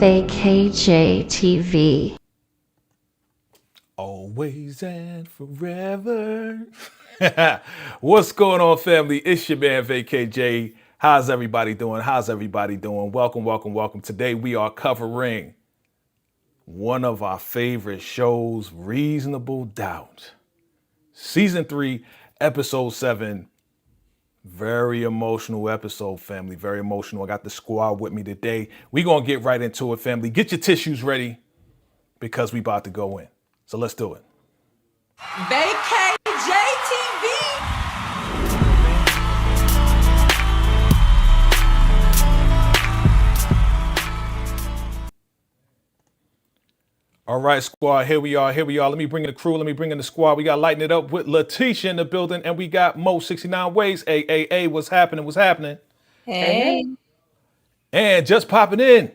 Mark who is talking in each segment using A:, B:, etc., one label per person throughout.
A: VACAY-JayTV.
B: Always and forever. What's going on, family? It's your man VACAY-Jay. How's everybody doing? Welcome, welcome, welcome. Today we are covering one of our favorite shows, Reasonable Doubt. Season 3, episode 7. Very emotional episode, family. Very emotional. I got the squad with me today. We're going to get right into it, family. Get your tissues ready because we about to go in. So let's do it.
C: VACAY-JayTV.
B: All right, squad, here we are. Let me bring in the crew. Let me bring in the squad. We got lighting it up with Letitia in the building, and we got Mo 69 Ways. Hey, what's happening?
C: Hey.
B: And just popping in,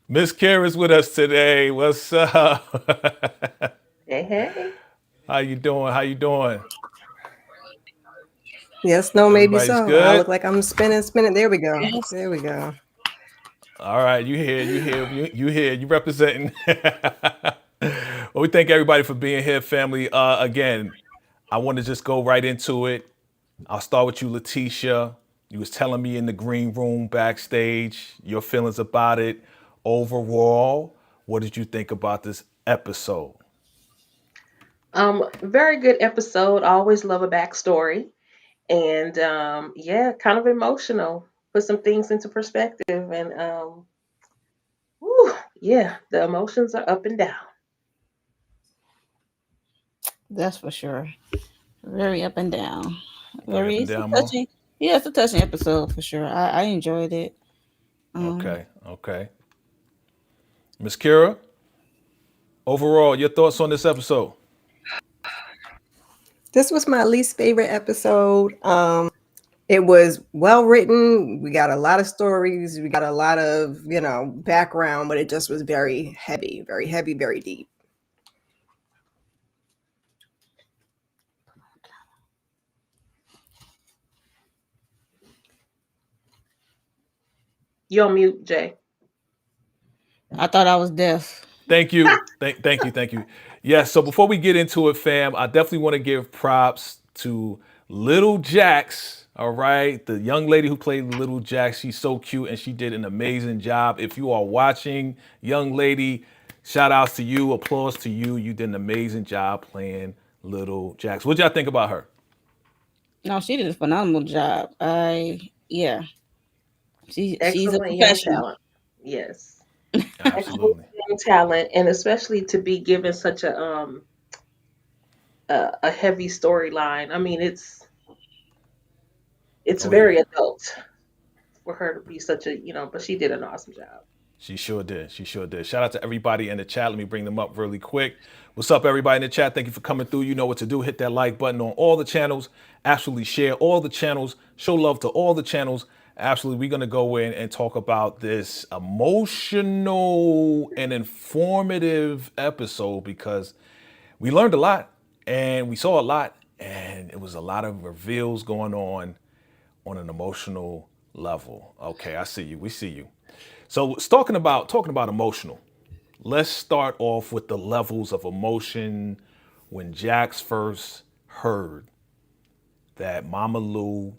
B: Miss Kara's with us today. What's up?
D: Hey.
B: How you doing?
D: Yes, no, maybe
B: Everybody's
D: so.
B: good?
D: I look like I'm spinning. There we go. There we go.
B: All right, you here, you representing. Well, we thank everybody for being here, family. Again, I want to just go right into it. I'll start with you, Letitia. You was telling me in the green room backstage your feelings about it. Overall, what did you think about this episode?
E: Very good episode. I always love a backstory. And yeah, kind of emotional. Put some things into perspective. And yeah, the emotions are up and down.
C: That's for sure. Very up and down.
B: Very up and
C: It's a
B: down, Mo?
C: touching. Yeah, it's a touching episode for sure. I enjoyed it.
B: Okay. Miss Kira, overall, your thoughts on this episode?
D: This was my least favorite episode. It was well written. We got a lot of stories. We got a lot of, background, but it just was very heavy, very deep.
E: You're on mute, Jay.
C: I thought I was deaf.
B: Thank you. Thank you. Yes, so before we get into it, fam, I definitely want to give props to Little Jax, all right? The young lady who played Little Jax, she's so cute and she did an amazing job. If you are watching, young lady, shout outs to you, applause to you. You did an amazing job playing Little Jax. What y'all think about her?
C: No, she did a phenomenal job. She's a
E: Excellent young
C: professional.
E: talent. Yes.
B: Absolutely.
E: Young talent, and especially to be given such a heavy storyline. I mean, it's
B: Oh,
E: very
B: yeah.
E: adult for her to be such a, but she did an awesome job.
B: She sure did. Shout out to everybody in the chat. Let me bring them up really quick. What's up, everybody in the chat? Thank you for coming through. You know what to do. Hit that like button on all the channels. Absolutely share all the channels. Show love to all the channels. Absolutely. We're going to go in and talk about this emotional and informative episode because we learned a lot and we saw a lot and it was a lot of reveals going on an emotional level. Okay, I see you. We see you. So it's talking about emotional. Let's start off with the levels of emotion when Jax first heard that Mama Lou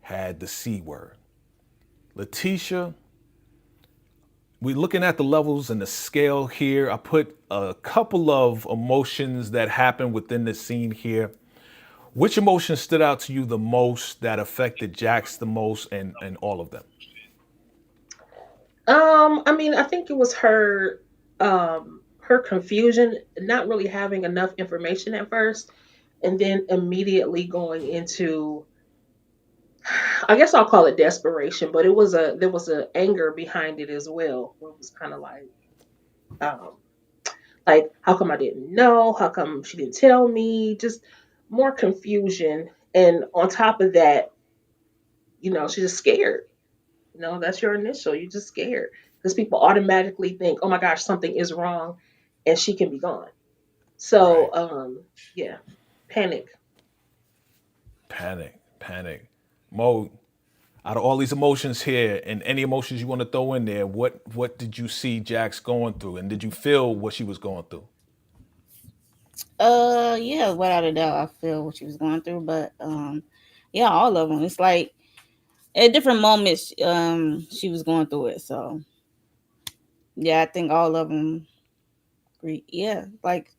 B: had the C word. Letitia, we're looking at the levels and the scale here. I put a couple of emotions that happened within the scene here. Which emotion stood out to you the most that affected Jax the most and all of them?
E: I mean, I think it was her confusion, not really having enough information at first. and then immediately going into, I guess I'll call it desperation, but there was a anger behind it as well. Where it was kind of um, like how come I didn't know? How come she didn't tell me? Just more confusion, and on top of that, she's just scared. That's your initial. You're just scared because people automatically think, oh my gosh, something is wrong, and she can be gone.
B: Right.
E: So, yeah, panic.
B: Panic. Panic. Mo, out of all these emotions here and any emotions you want to throw in there, what did you see Jax going through? And did you feel what she was going through?
C: Yeah, without a doubt, I feel what she was going through, but yeah, all of them. It's like at different moments, she was going through it. So yeah, I think all of them agree. Yeah, like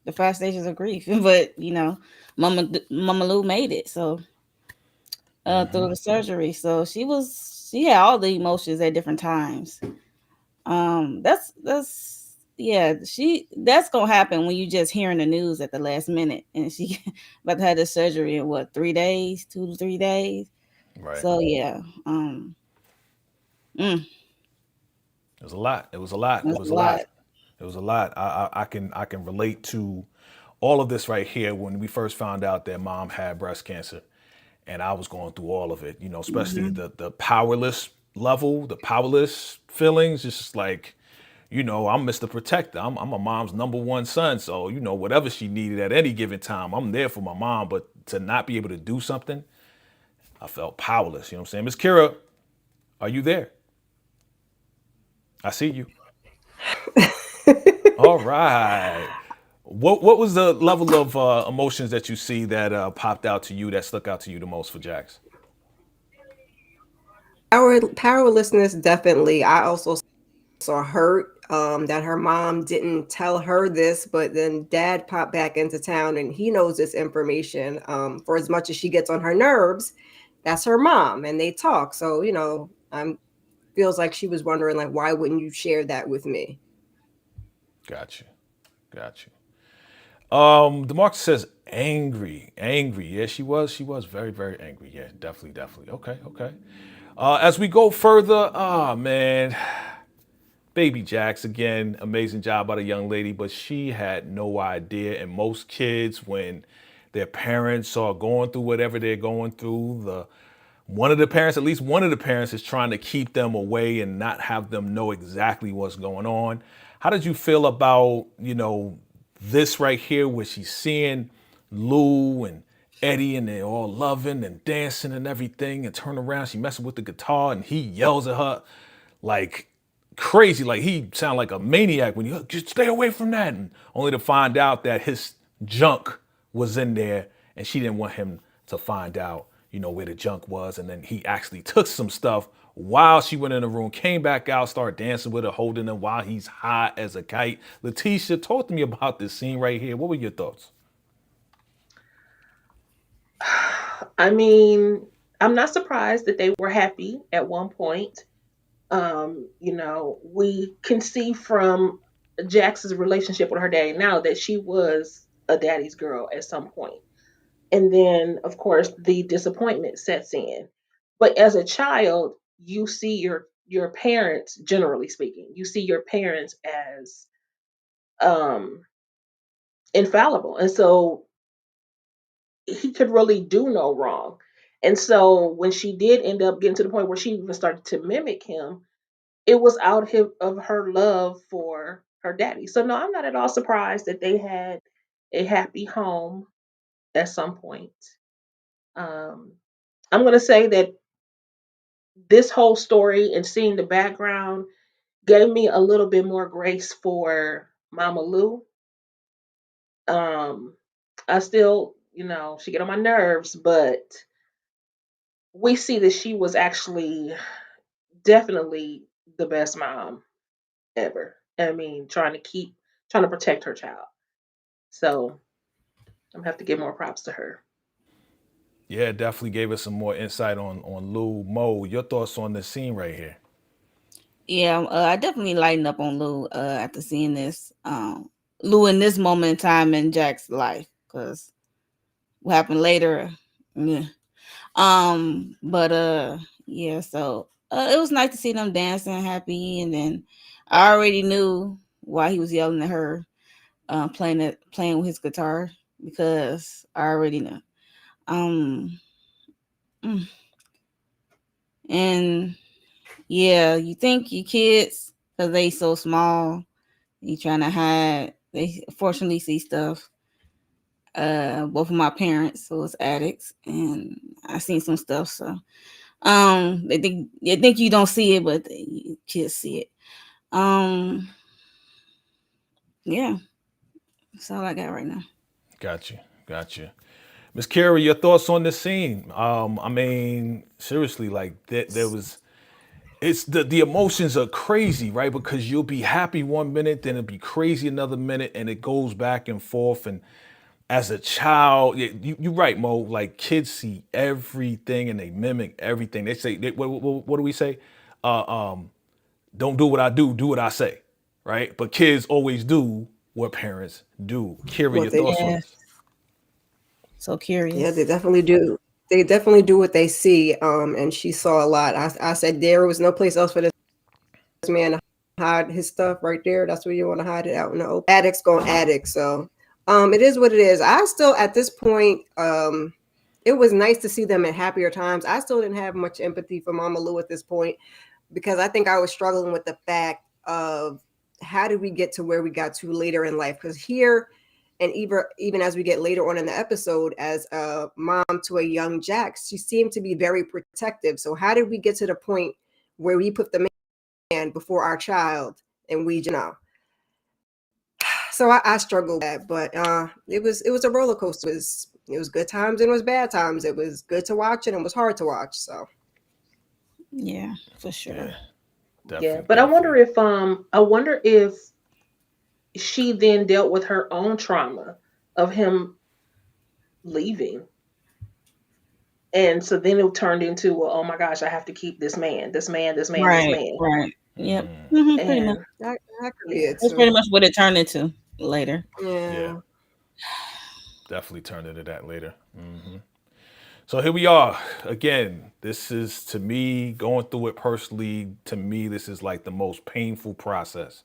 C: the 5 stages of grief, but Mama Lou made it. So through the surgery, so she had all the emotions at different times. That's yeah, that's gonna happen when you just hearing the news at the last minute, and she about to have the surgery in what 3 days, 2 to 3 days.
B: Right.
C: So yeah, mm,
B: It was a lot. It was a lot. It
C: that's
B: was
C: a
B: a lot.
C: lot.
B: It was a lot. I can relate to all of this right here when we first found out that mom had breast cancer, and I was going through all of it. Especially
C: Hmm.
B: the powerless level, the powerless feelings. It's just like, I'm Mr. Protector. I'm my mom's number one son. So whatever she needed at any given time, I'm there for my mom. But to not be able to do something, I felt powerless. You know what I'm saying? Miss Kira, are you there? I see you. All right. What was the level of emotions that you see that popped out to you, that stuck out to you the most for Jax?
D: Powerlessness, definitely. I also saw hurt that her mom didn't tell her this, but then dad popped back into town and he knows this information. For as much as she gets on her nerves, that's her mom and they talk. So, I'm feels like she was wondering like, why wouldn't you share that with me?
B: Got you. Got you. DeMarcus says angry, angry. Yeah, she was very, very angry. Yeah, definitely, definitely. Okay, okay. As we go further, man, baby Jax again, amazing job by the young lady, but she had no idea. And most kids, when their parents are going through whatever they're going through, one of the parents, at least one of the parents, is trying to keep them away and not have them know exactly what's going on. How did you feel about, this right here where she's seeing Lou and Eddie and they're all loving and dancing and everything, and turn around, she messing with the guitar and he yells at her like crazy, like he sounded like a maniac when you just stay away from that, and only to find out that his junk was in there and she didn't want him to find out, where the junk was. And then he actually took some stuff while she went in the room, came back out, started dancing with her, holding him while he's high as a kite. Letitia, talk to me about this scene right here. What were your thoughts?
E: I mean, I'm not surprised that they were happy at one point. We can see from Jax's relationship with her daddy now that she was a daddy's girl at some point. And then, of course, the disappointment sets in. But as a child, you see your parents, generally speaking, you see your parents as um, infallible, and so he could really do no wrong. And so when she did end up getting to the point where she even started to mimic him, it was of her love for her daddy. So no, I'm not at all surprised that they had a happy home at some point. Um, I'm going to say that this whole story and seeing the background gave me a little bit more grace for Mama Lou. Um, I still, she get on my nerves, but we see that she was actually definitely the best mom ever. I mean, trying to protect her child. So I'm gonna have to give more props to her.
B: Yeah, it definitely gave us some more insight on Lou. Mo, your thoughts on this scene right here?
C: Yeah, I definitely lightened up on Lou after seeing this. Lou in this moment in time in Jack's life, because what happened later, yeah. But yeah, so it was nice to see them dancing happy, and then I already knew why he was yelling at her, playing with his guitar, because I already know. Um, mm, and yeah, you think your kids, because they so small, you trying to hide. They fortunately see stuff. Both of my parents was addicts, and I seen some stuff. So they think you don't see it, but the kids see it. Yeah, that's all I got right now.
B: Got you. Miss Kara, your thoughts on this scene? I mean, seriously, like there was, it's the emotions are crazy, right? Because you'll be happy one minute, then it'll be crazy another minute, and it goes back and forth. And as a child, you're right, Mo. Like kids see everything and they mimic everything. They say, what do we say? Don't do what I do, do what I say, right? But kids always do what parents do. Kira,
D: What
B: your
D: they
B: thoughts on
C: Yeah,
B: this?
C: so
D: Yeah, they
C: curious.
D: definitely do. They definitely do what they see. And she saw a lot. I said there was no place else for this man to hide his stuff right there. That's where you want to hide it out in the open. Addicts going addicts. So it is what it is. I still at this point, it was nice to see them in happier times. I still didn't have much empathy for Mama Lou at this point, because I think I was struggling with the fact of how did we get to where we got to later in life? Because here, and even as we get later on in the episode, as a mom to a young Jax, she seemed to be very protective. So how did we get to the point where we put the man before our child, and we, so I struggled with that, but it was a roller coaster. It was good times and it was bad times. It was good to watch and it was hard to watch. So
C: Yeah, for sure.
B: Yeah,
E: Yeah,
B: definitely,
E: but
B: definitely.
E: I wonder if she then dealt with her own trauma of him leaving. And so then it turned into, well, oh my gosh, I have to keep this man, this man, this man, this
C: Right,
E: man.
C: right. Yep.
B: Mm,
C: Pretty much.
E: And
D: that could be
E: yeah,
D: it
C: That's
D: too.
C: pretty much what it turned into later.
B: yeah,
D: Yeah.
B: definitely turned into that later. So here we are again. This is, to me, going through it personally. To me, this is like the most painful process,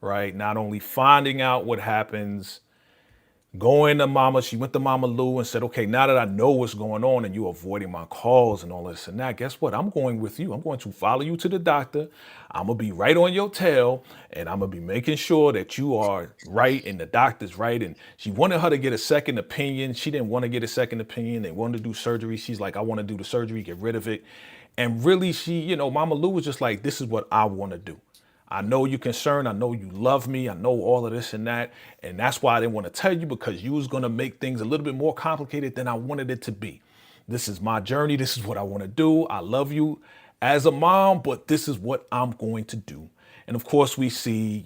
B: right? Not only finding out what happens, going to Mama, she went to Mama Lou and said, okay, now that I know what's going on and you're avoiding my calls and all this and that, guess what? I'm going with you. I'm going to follow you to the doctor. I'm going to be right on your tail, and I'm going to be making sure that you are right and the doctor's right. And she wanted her to get a second opinion. She didn't want to get a second opinion. They wanted to do surgery. She's like, I want to do the surgery, get rid of it. And really, Mama Lou was just like, this is what I want to do. I know you're concerned. I know you love me. I know all of this and that. And that's why I didn't want to tell you, because you was going to make things a little bit more complicated than I wanted it to be. This is my journey. This is what I want to do. I love you as a mom, but this is what I'm going to do. And of course, we see,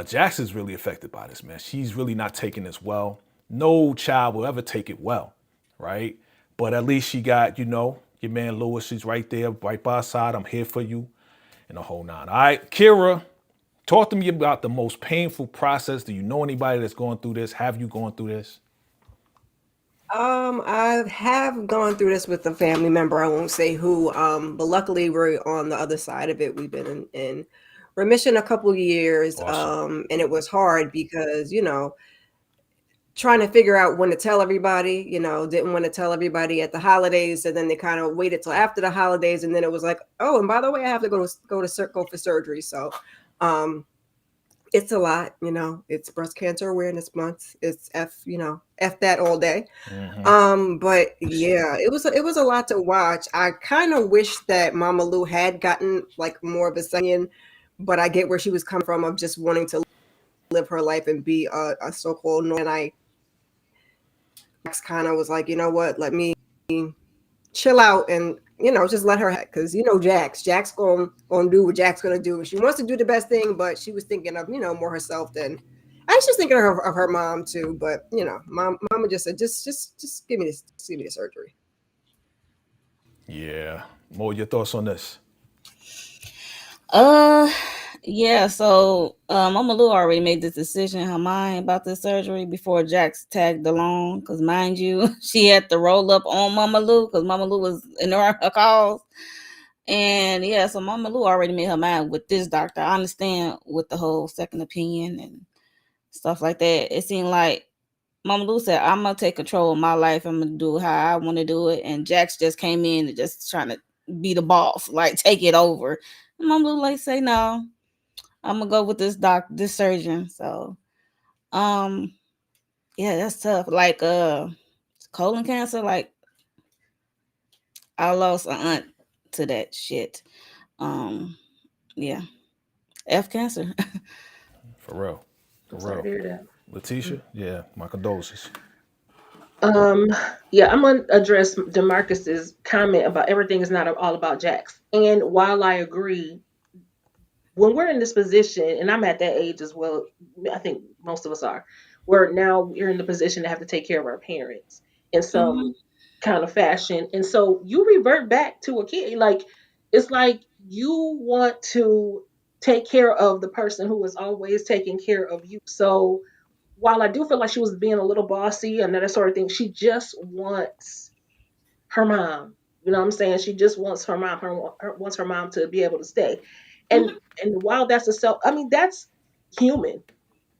B: Jackson's really affected by this, man. She's really not taking this well. No child will ever take it well, right? But at least she got, your man Lewis. She's right there, right by her side. I'm here for you, and the whole nine. All right, Kira, talk to me about the most painful process. Do you know anybody that's going through this? Have you gone through this?
D: I have gone through this with a family member. I won't say who. But luckily we're on the other side of it. We've been in remission a couple of years.
B: Awesome.
D: And it was hard because, trying to figure out when to tell everybody, didn't want to tell everybody at the holidays. And then they kind of waited till after the holidays. And then it was like, oh, and by the way, I have to go for surgery. So, it's a lot, it's Breast Cancer Awareness Month. It's F that all day. But yeah, it was a lot to watch. I kind of wish that Mama Lou had gotten like more of a second, but I get where she was coming from, of just wanting to live her life and be a so-called normal. And I kind of was like, you know what, let me chill out and just let her, because Jax gonna do what Jack's gonna do. She wants to do the best thing, but she was thinking of more herself than I was just thinking of her mom too. But mama just said, just give me the surgery.
B: Yeah. Mo, your thoughts on this?
C: Uh, Yeah, so Mama Lou already made this decision in her mind about this surgery before Jax tagged along. Because mind you, she had to roll up on Mama Lou because Mama Lou was in her calls. And yeah, so Mama Lou already made her mind with this doctor. I understand with the whole second opinion and stuff like that. It seemed like Mama Lou said, I'm gonna take control of my life. I'm gonna do it how I want to do it. And Jax just came in and just trying to be the boss, like take it over. And Mama Lou like say no. I'm gonna go with this surgeon. So, um, yeah, that's tough. Like, colon cancer. Like, I lost an aunt to that shit. Um, yeah, F cancer.
B: For real. For
E: I'm sorry to
B: real.
E: hear that.
B: Letitia, yeah, my condolences.
E: Um, yeah, I'm gonna address Demarcus's comment about everything is not all about Jax. And while I agree, when we're in this position, and I'm at that age as well, I think most of us are, where now we're in the position to have to take care of our parents in
C: Hmm.
E: some kind of fashion. And so you revert back to a kid. Like, it's like you want to take care of the person who is always taking care of you. So while I do feel like she was being a little bossy and that sort of thing, she just wants her mom. You know what I'm saying? She just wants her mom. Wants her mom to be able to stay. And
C: Hmm.
E: and while that's a self, I mean that's human.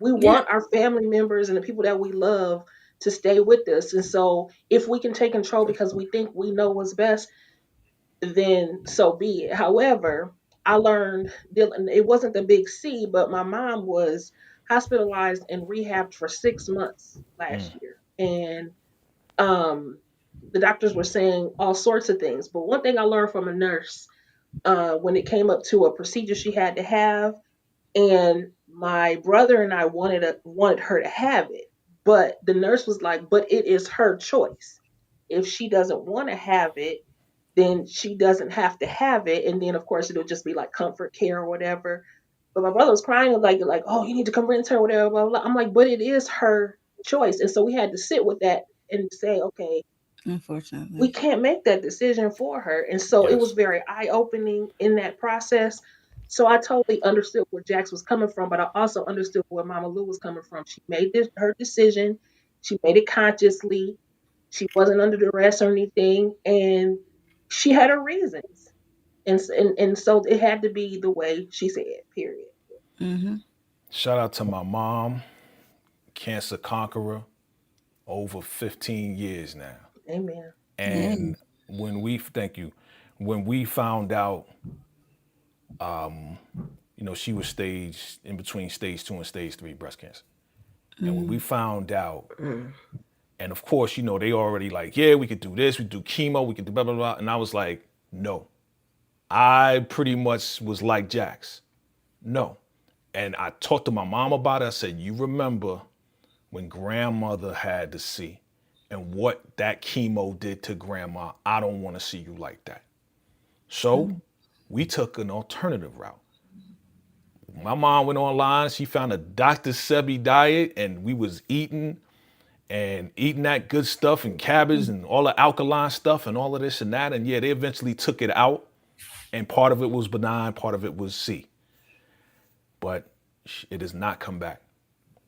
E: We
C: Yeah.
E: want our family members and the people that we love to stay with us. And so if we can take control because we think we know what's best, then so be it. However, I learned it wasn't the big C, but my mom was hospitalized and rehabbed for 6 months
B: Mm.
E: last year. And um, the doctors were saying all sorts of things. But one thing I learned from a nurse when it came up to a procedure she had to have, and my brother and I wanted her to have it, but the nurse was like, "But it is her choice. If she doesn't want to have it, then she doesn't have to have it." And then of course it'll just be like comfort care or whatever. But my brother was crying like, "Oh, you need to come rinse her, whatever, blah, blah, blah." I'm like, "But it is her choice." And so we had to sit with that and say, okay, we
C: Unfortunately.
E: can't make that decision for her. And so it was
B: Yes.
E: very eye opening in that process. So I totally understood where Jax was coming from, but I also understood where Mama Lou was coming from. She made her decision. She made it consciously. She wasn't under duress or anything, and she had her reasons. And so it had to be the way she said. Period.
C: Mm-hmm.
B: Shout out to my mom, cancer conqueror, over 15 years now.
E: Amen.
C: Yeah.
B: And thank you, when we found out, she was stage in between stage 2 and stage 3 breast cancer. And when we
C: Mm.
B: found out,
D: Mm.
B: and of course, they already like, yeah, we could do this, we do chemo, we could do blah, blah, blah. And I was like, no. I pretty much was like Jax. No. And I talked to my mom about it. I said, you remember when grandmother had to see and what that chemo did to grandma? I don't want to see you like that. So
C: Mm.
B: we took an alternative route. My mom went online, she found a Dr. Sebi diet, and we was eating that good stuff and cabbage and all the alkaline stuff and all of this and that. And yeah, they eventually took it out. And part of it was benign, part of it was C. But it does not come back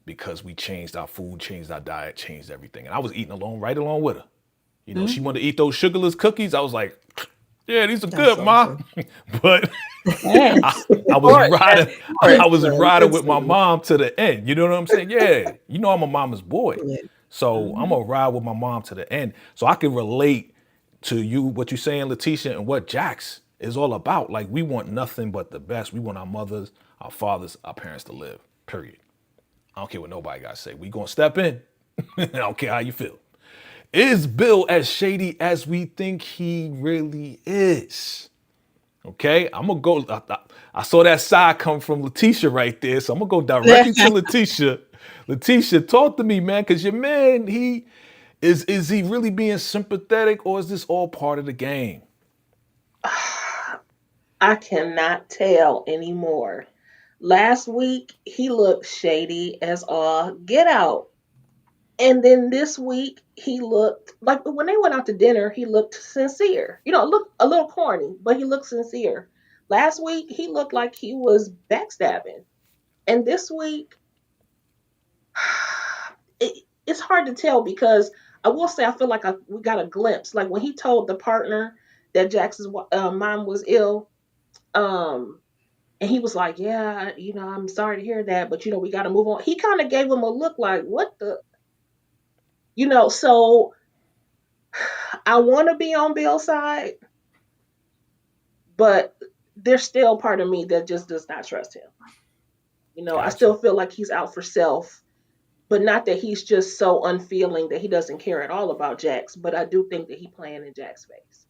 B: because we changed our food, changed our diet, changed everything. And I was eating right along with her. She
C: Mm.
B: wanted to eat those sugarless cookies. I was like, yeah, these are
D: That's
B: good, Ma.
D: awesome.
B: But
C: Yeah.
B: I was
E: Support. That's
B: riding,
E: support.
B: I was
D: Excellent.
B: riding with my
D: Excellent.
B: mom to the end. You know what I'm saying? Yeah. I'm a mama's boy.
D: Yeah.
B: So I'm
C: Mhm.
B: gonna ride with my mom to the end. So I can relate to you, what you're saying, Letitia, and what Jax is all about. Like, we want nothing but the best. We want our mothers, our fathers, our parents to live. Period. I don't care what nobody got to say. We gonna step in. I don't care how you feel. Is Bill as shady as we think he really is? Okay, I'm gonna go. I saw that side come from Letitia right there, so I'm gonna go directly to Letitia. Letitia, talk to me, man, because your man, is he really being sympathetic, or is this all part of the game?
E: I cannot tell anymore. Last week he looked shady as all get out. And then this week he looked like when they went out to dinner, he looked sincere. Looked a little corny, but he looked sincere. Last week he looked like he was backstabbing, and this week it's hard to tell because I will say I feel like we got a glimpse. Like when he told the partner that Jax's mom was ill, um, and he was like, "Yeah, I'm sorry to hear that, but we got to move on." He kind of gave him a look like, "What the?" So I want to be on Bill's side, but there's still part of me that just does not trust him. I
B: Gotcha.
E: still feel like he's out for self, but not that he's just so unfeeling that he doesn't care at all about Jax. But I do think that he's playing in Jax's face.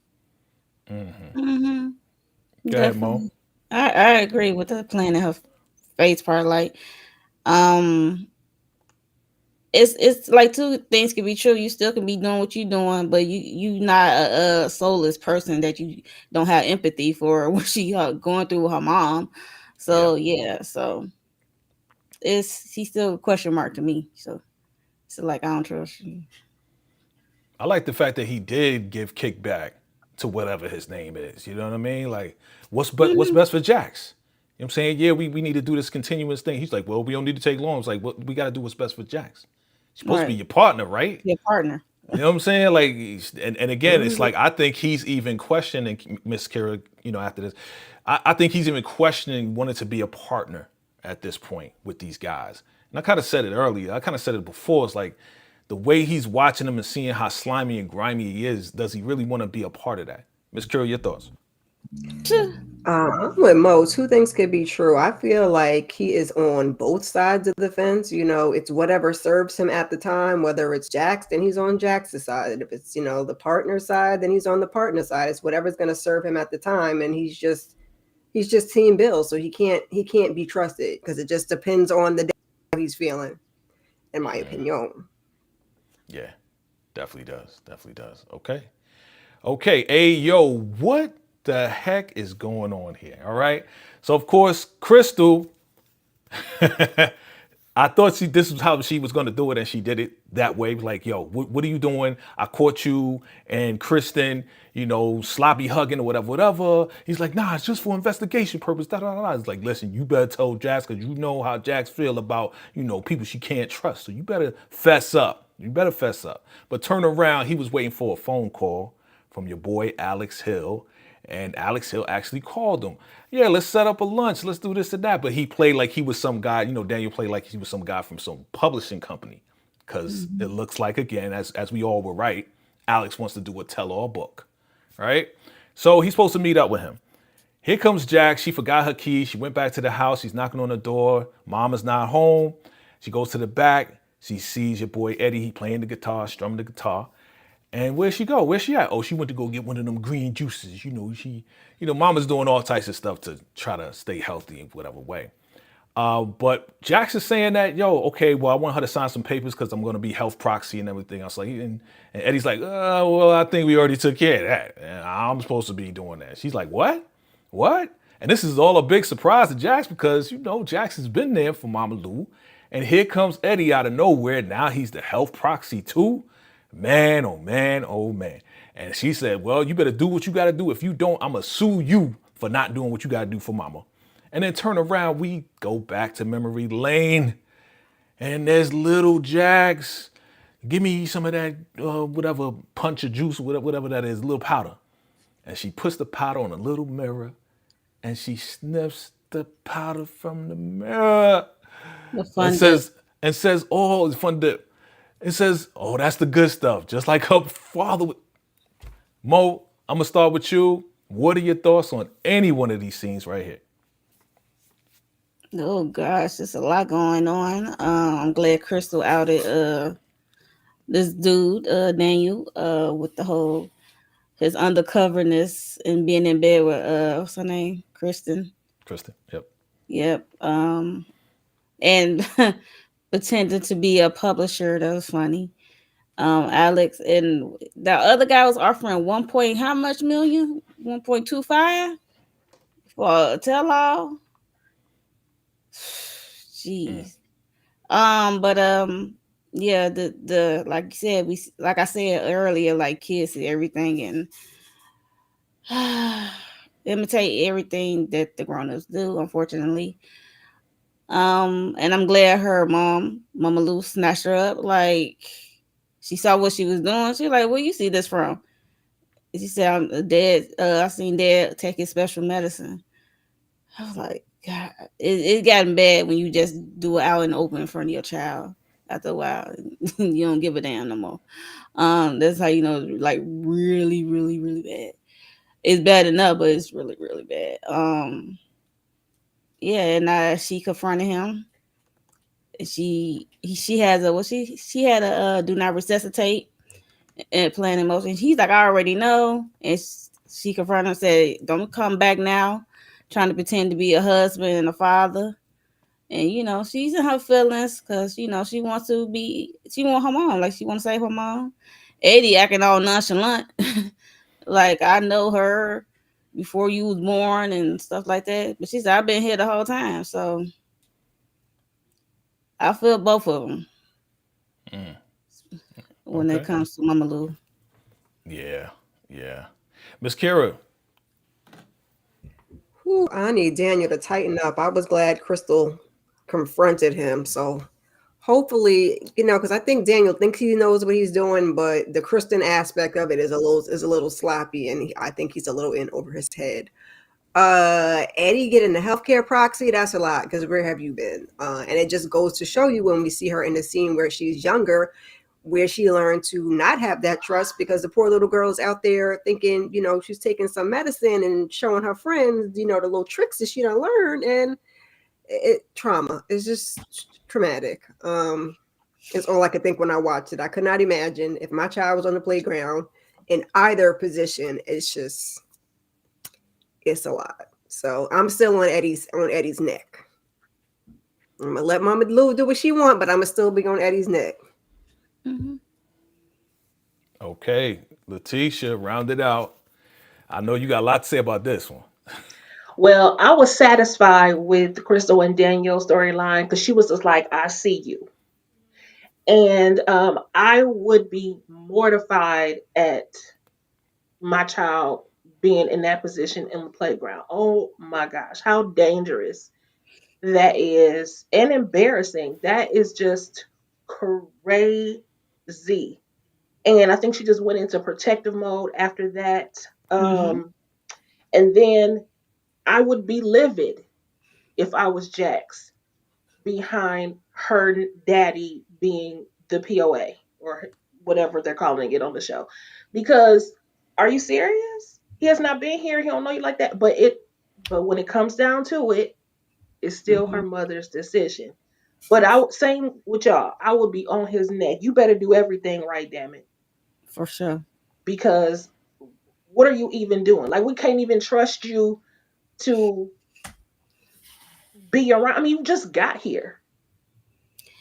B: Mm-hmm. Go ahead, Mo.
C: Definitely. I agree with the playing in her face part. Like, um, it's like two things can be true. You still can be doing what you're doing, but you not a soulless person that you don't have empathy for what she going through with her mom.
B: Yeah.
C: So yeah, so he's still a question mark to me. So like I don't trust you.
B: I like the fact that he did give kickback to whatever his name is. You know what I mean? Like, what's
C: Mhm.
B: best for Jax? You know what I'm saying? Yeah, we need to do this continuous thing. He's like, well, we don't need to take loans. Like, what we got to do what's best for Jax. She's supposed to be
C: Right,
B: your partner, right?
C: your partner.
B: You know what I'm saying? Like, and again, it's
D: Mhm.
B: like I think he's even questioning Miss Kira. After this, I think he's even questioning wanting to be a partner at this point with these guys. And I kind of said it earlier. I kind of said it before. It's like the way he's watching them and seeing how slimy and grimy he is. Does he really want to be a part of that? Miss Kira, your thoughts?
D: I'm with Mo. Two things could be true. I feel like he is on both sides of the fence. It's whatever serves him at the time, whether it's Jax, then he's on Jax's side. If it's, the partner side, then he's on the partner side. It's whatever's going to serve him at the time. And he's just Team Bill. So he can't be trusted because it just depends on the day how he's feeling, in my opinion.
B: Yeah, definitely does. Definitely does. Okay. Okay, hey yo, what the heck is going on here? All right. So of course, Crystal, I thought this was how she was going to do it, and she did it that way. Like, yo, what are you doing? I caught you and Kristen, sloppy hugging or whatever, whatever. He's like, nah, it's just for investigation purpose. Da, da, da, da. It's like, listen, you better tell Jax because you know how Jax feel about, people she can't trust. So you better fess up. You better fess up. But turn around, he was waiting for a phone call from your boy Alex Hill. And Alex Hill actually called him. Yeah, let's set up a lunch. Let's do this and that. But he played like he was some guy, Daniel played like he was some guy from some publishing company. Because it
C: Mhm.
B: looks like, again, as we all were right, Alex wants to do a tell-all book. Right? So he's supposed to meet up with him. Here comes Jack. She forgot her keys. She went back to the house. She's knocking on the door. Mama's not home. She goes to the back. She sees your boy Eddie. He playing the guitar, strumming the guitar. And where'd she go? Where's she at? Oh, she went to go get one of them green juices. Mama's doing all types of stuff to try to stay healthy in whatever way. But Jax is saying that, yo, okay, well, I want her to sign some papers because I'm going to be health proxy and everything else. Like, and Eddie's like, well, I think we already took care of that. And I'm supposed to be doing that. She's like, what? What? And this is all a big surprise to Jax because, Jax has been there for Mama Lou. And here comes Eddie out of nowhere. Now he's the health proxy too. Man, oh man, oh man. And she said, well, you better do what you got to do. If you don't, I'm going to sue you for not doing what you got to do for Mama. And then turn around, we go back to memory lane. And there's little Jax. Give me some of that, whatever, punch of juice, whatever that is, little powder. And she puts the powder on a little mirror and she sniffs the powder from the mirror
C: The
B: and
C: fun dip.
B: says, oh, it's fun dip. It says, oh, that's the good stuff. Just like her father. Mo, I'm going to start with you. What are your thoughts on any one of these scenes right here?
C: Oh gosh, there's a lot going on. I'm glad Crystal outed this dude, Daniel, with the whole his undercoverness and being in bed with what's her name? Kristen.
B: Kristen, yep.
C: Yep. And pretending to be a publisher. That was funny. Alex and the other guy was offering 1 point how much million? 1.25 for a tell all. Jeez. But yeah, the like you said, like I said earlier, like kids see everything, and imitate everything that the grown-ups do, unfortunately. And I'm glad her mom, Mama Lou, snatched her up. Like, she saw what she was doing. She like, where you see this from? She said, I'm dad. I seen dad take his special medicine. I was like, God, it gotten bad when you just do it out in the open in front of your child. After a while, you don't give a damn no more. That's how you know, like, really, really, really bad. It's bad enough, but it's really, really bad. Yeah, and she confronted him. She has a she had a do not resuscitate and plan in motion. He's like, I already know, and she confronted him, said, "Don't come back now, trying to pretend to be a husband and a father." And she's in her feelings because she wants to be. She want her mom, like she want to save her mom. Eddie acting all nonchalant, like I know her before you was born and stuff like that. But she said, I've been here the whole time, so I feel both of them when it
B: Okay.
C: comes to Mama Lou.
B: Yeah. Yeah. Miss Kira.
D: Whew, I need Daniel to tighten up. I was glad Crystal confronted him. So hopefully, because I think Daniel thinks he knows what he's doing, but the Kristen aspect of it is a little sloppy, and I think he's a little in over his head. Eddie getting the healthcare proxy, that's a lot, because where have you been? And it just goes to show you when we see her in the scene where she's younger, where she learned to not have that trust because the poor little girl's out there thinking, she's taking some medicine and showing her friends, the little tricks that she done learned, and trauma is just traumatic. It's all I could think when I watched it. I could not imagine if my child was on the playground in either position. It's a lot. So I'm still on Eddie's neck. I'm gonna let Mama Lou do what she want, but I'm gonna still be on Eddie's neck.
C: Mm-hmm.
B: Okay. Letitia, round it out. I know you got a lot to say about this one.
E: Well, I was satisfied with Crystal and Daniel's storyline because she was just like, I see you. And I would be mortified at my child being in that position in the playground. Oh my gosh, how dangerous that is and embarrassing. That is just crazy. And I think she just went into protective mode after that.
C: Mm-hmm.
E: And then I would be livid if I was Jax behind her daddy being the POA or whatever they're calling it on the show. Because are you serious? He has not been here. He don't know you like that. But when it comes down to it, it's still
C: Mm-hmm.
E: her mother's decision. But I would same with y'all. I would be on his neck. You better do everything right, damn it.
C: For sure.
E: Because what are you even doing? Like we can't even trust you to be around. I mean, you just got here.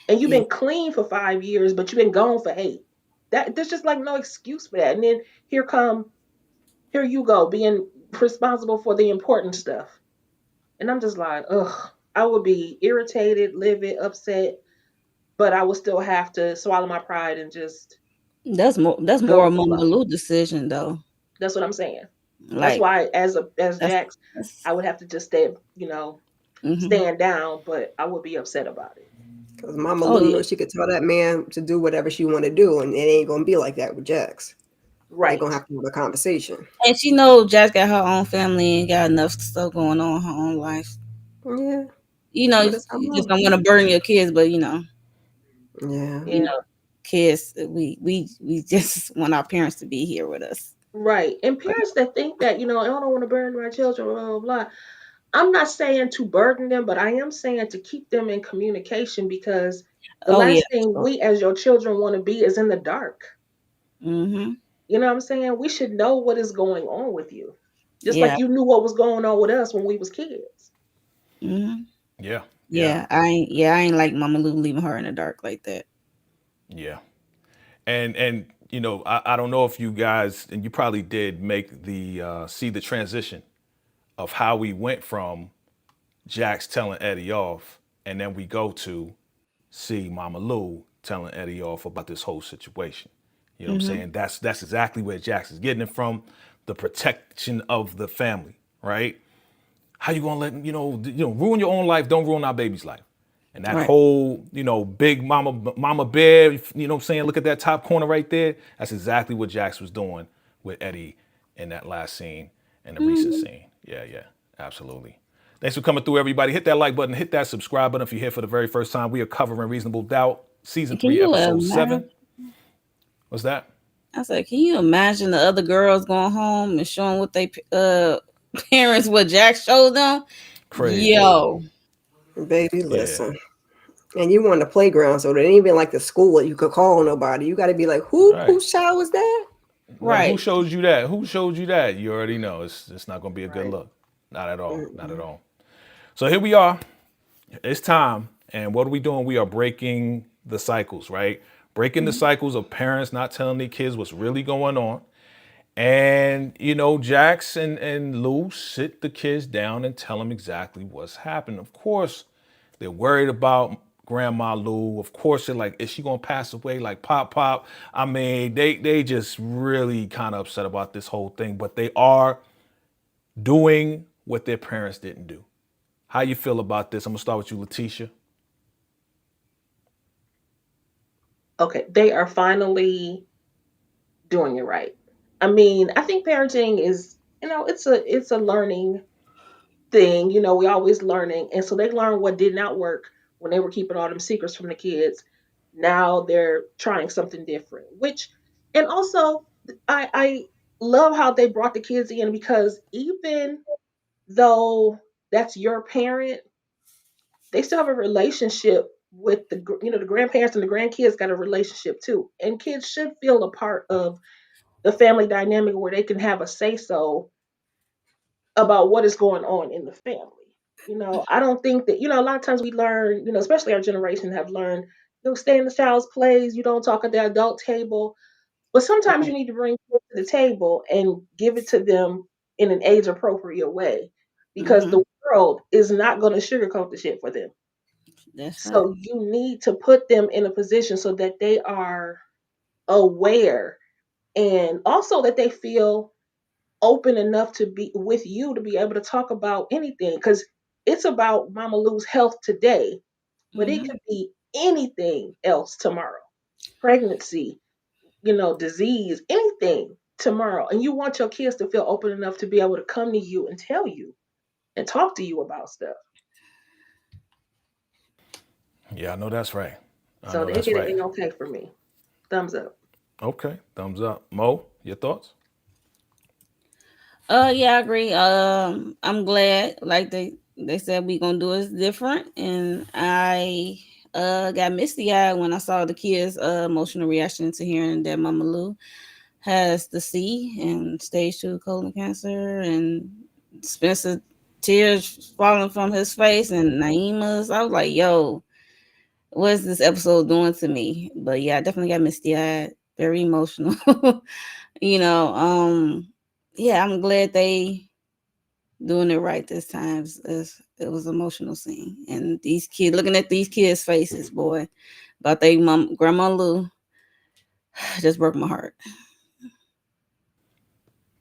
E: And you've
C: Yeah.
E: been clean for 5 years, but you've been gone for 8. There's just like no excuse for that. And then here you go being responsible for the important stuff. And I'm just like, ugh, I would be irritated, livid, upset, but I would still have to swallow my pride and just
C: That's
E: go
C: more a
E: with the
C: Mama
E: flow.
C: Lou decision though.
E: That's what I'm saying. That's
C: Like
E: why as
C: that's,
E: Jax,
C: that's
E: I would have to just stay,
C: mm-hmm.
E: stand down, but I would be upset about it.
D: Because Mama
C: Oh
D: Lou
C: yeah.
D: knows she could tell that man to do whatever she want to do, and it ain't gonna be like that with Jax. They're gonna
E: Right.
D: have to have a conversation.
C: And she know Jazz got her own family and got enough stuff going on in her own life.
D: Yeah,
C: You
D: but it's her
C: just
D: mom.
C: don't want to burden your kids, but
D: Yeah.
C: you
E: Yeah.
C: know, kids, we just want our parents to be here with us.
E: Right. And parents that think that, I don't want to burden my children, blah, blah, blah. I'm not saying to burden them, but I am saying to keep them in communication because the
C: Oh yeah.
E: last thing we as your children want to be is in the dark.
C: Mm-hmm.
E: You know what I'm saying? We should know what is going on with you. Just
C: Yeah.
E: like you knew what was going on with us when we was kids.
C: Mm-hmm.
B: Yeah. Yeah.
C: I ain't like Mama Lou leaving her in the dark like that.
B: Yeah. And I don't know if you guys, and you probably did make the see the transition of how we went from Jax telling Eddie off, and then we go to see Mama Lou telling Eddie off about this whole situation. You know what I'm
C: Mm-hmm.
B: saying? That's exactly where Jax is getting it from, the protection of the family, right? How you gonna let ruin your own life? Don't ruin our baby's life. And that
C: Right.
B: whole, big mama bear, you know what I'm saying? Look at that top corner right there. That's exactly what Jax was doing with Eddie in that last scene and the recent
C: Mhm.
B: scene. Yeah, absolutely. Thanks for coming through, everybody. Hit that like button, hit that subscribe button if you're here for the very first time. We are covering Reasonable Doubt, season
C: Can
B: 3,
C: you
B: episode
C: imagine?
B: 7. What's that?
C: I said, can you imagine the other girls going home and showing what they parents what Jack showed them?
B: Crazy.
C: Yo,
D: Baby,
B: Yeah.
D: listen. And you on the playground, so it ain't even like the school that you could call nobody. You got to be like,
B: Right.
D: whose child was that?
B: Right. Who
C: right.
B: showed you that? Who showed you that? You already know. It's not going to be a good
D: Right.
B: look. Not at all. Not at
D: Mm-mm.
B: all. So here we are. It's time. And what are we doing? We are breaking the cycles, right? Breaking the
C: Mhm.
B: cycles of parents not telling their kids what's really going on. And, Jax and Lou sit the kids down and tell them exactly what's happened. Of course, they're worried about Grandma Lou. Of course, they're like, is she going to pass away like Pop? I mean, they just really kind of upset about this whole thing, but they are doing what their parents didn't do. How you feel about this? I'm going to start with you, Letitia.
E: Okay, they are finally doing it right. I mean, I think parenting is, it's a learning thing. We always learning, and so they learned what did not work when they were keeping all them secrets from the kids. Now they're trying something different, and also I love how they brought the kids in, because even though that's your parent, they still have a relationship with the grandparents, and the grandkids got a relationship too, and kids should feel a part of the family dynamic where they can have a say so about what is going on in the family. I don't think that, a lot of times we learn, especially our generation have learned, stay in the child's place, you don't talk at the adult table. But sometimes you
C: Right.
E: need to bring food to the table and give it to them in an age appropriate way, because
C: Hmm.
E: the world is not going to sugarcoat the shit for them.
C: That's right.
E: So you need to put them in a position so that they are aware, and also that they feel open enough to be with you to be able to talk about anything, because it's about Mama Lou's health today, but it
C: Hmm.
E: could be anything else tomorrow. Pregnancy, disease, anything tomorrow. And you want your kids to feel open enough to be able to come to you and tell you and talk to you about stuff.
B: Yeah, I know that's right. I
E: So
B: know
E: they
B: that's
E: get
B: right.
E: an okay for me. Thumbs up.
B: Okay, thumbs up. Mo, your thoughts?
C: Yeah, I agree. I'm glad, like they said, we gonna do it different, and I got misty eyed when I saw the kids' emotional reaction to hearing that Mama Lou has the C and stage 2 colon cancer, and Spencer tears falling from his face, and Naima's. I was like, yo, what's this episode doing to me? But yeah, I definitely got misty eyed, very emotional. you know, um, yeah, I'm glad they doing it right this time. It was an emotional scene, and these kids, looking at these kids' faces, boy, about they mom, Grandma Lou, just broke my heart.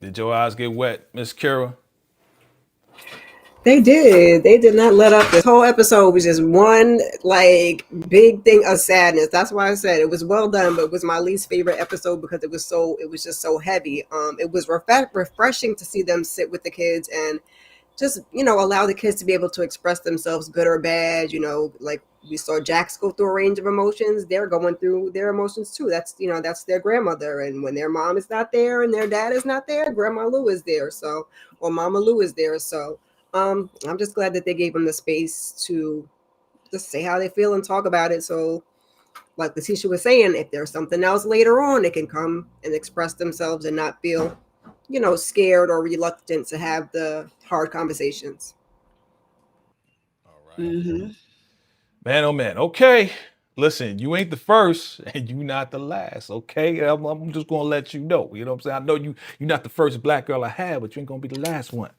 B: Did your eyes get wet, Miss Kira?
D: They did. They did not let up. This whole episode was just one like big thing of sadness. That's why I said it was well done, but it was my least favorite episode because it was just so heavy. It was refreshing to see them sit with the kids and just allow the kids to be able to express themselves, good or bad. Like we saw Jax go through a range of emotions. They're going through their emotions too. That's their grandmother, and when their mom is not there and their dad is not there, Grandma Lou is there. So, or Mama Lou is there. So, I'm just glad that they gave them the space to just say how they feel and talk about it. So, like the teacher was saying, if there's something else later on, they can come and express themselves and not feel scared or reluctant to have the hard conversations.
B: All right.
C: Mm-hmm.
B: Man, oh man. Okay. Listen, you ain't the first and you not the last, okay? I'm just gonna let you know. You know what I'm saying? I know you're not the first black girl I had, but you ain't gonna be the last one.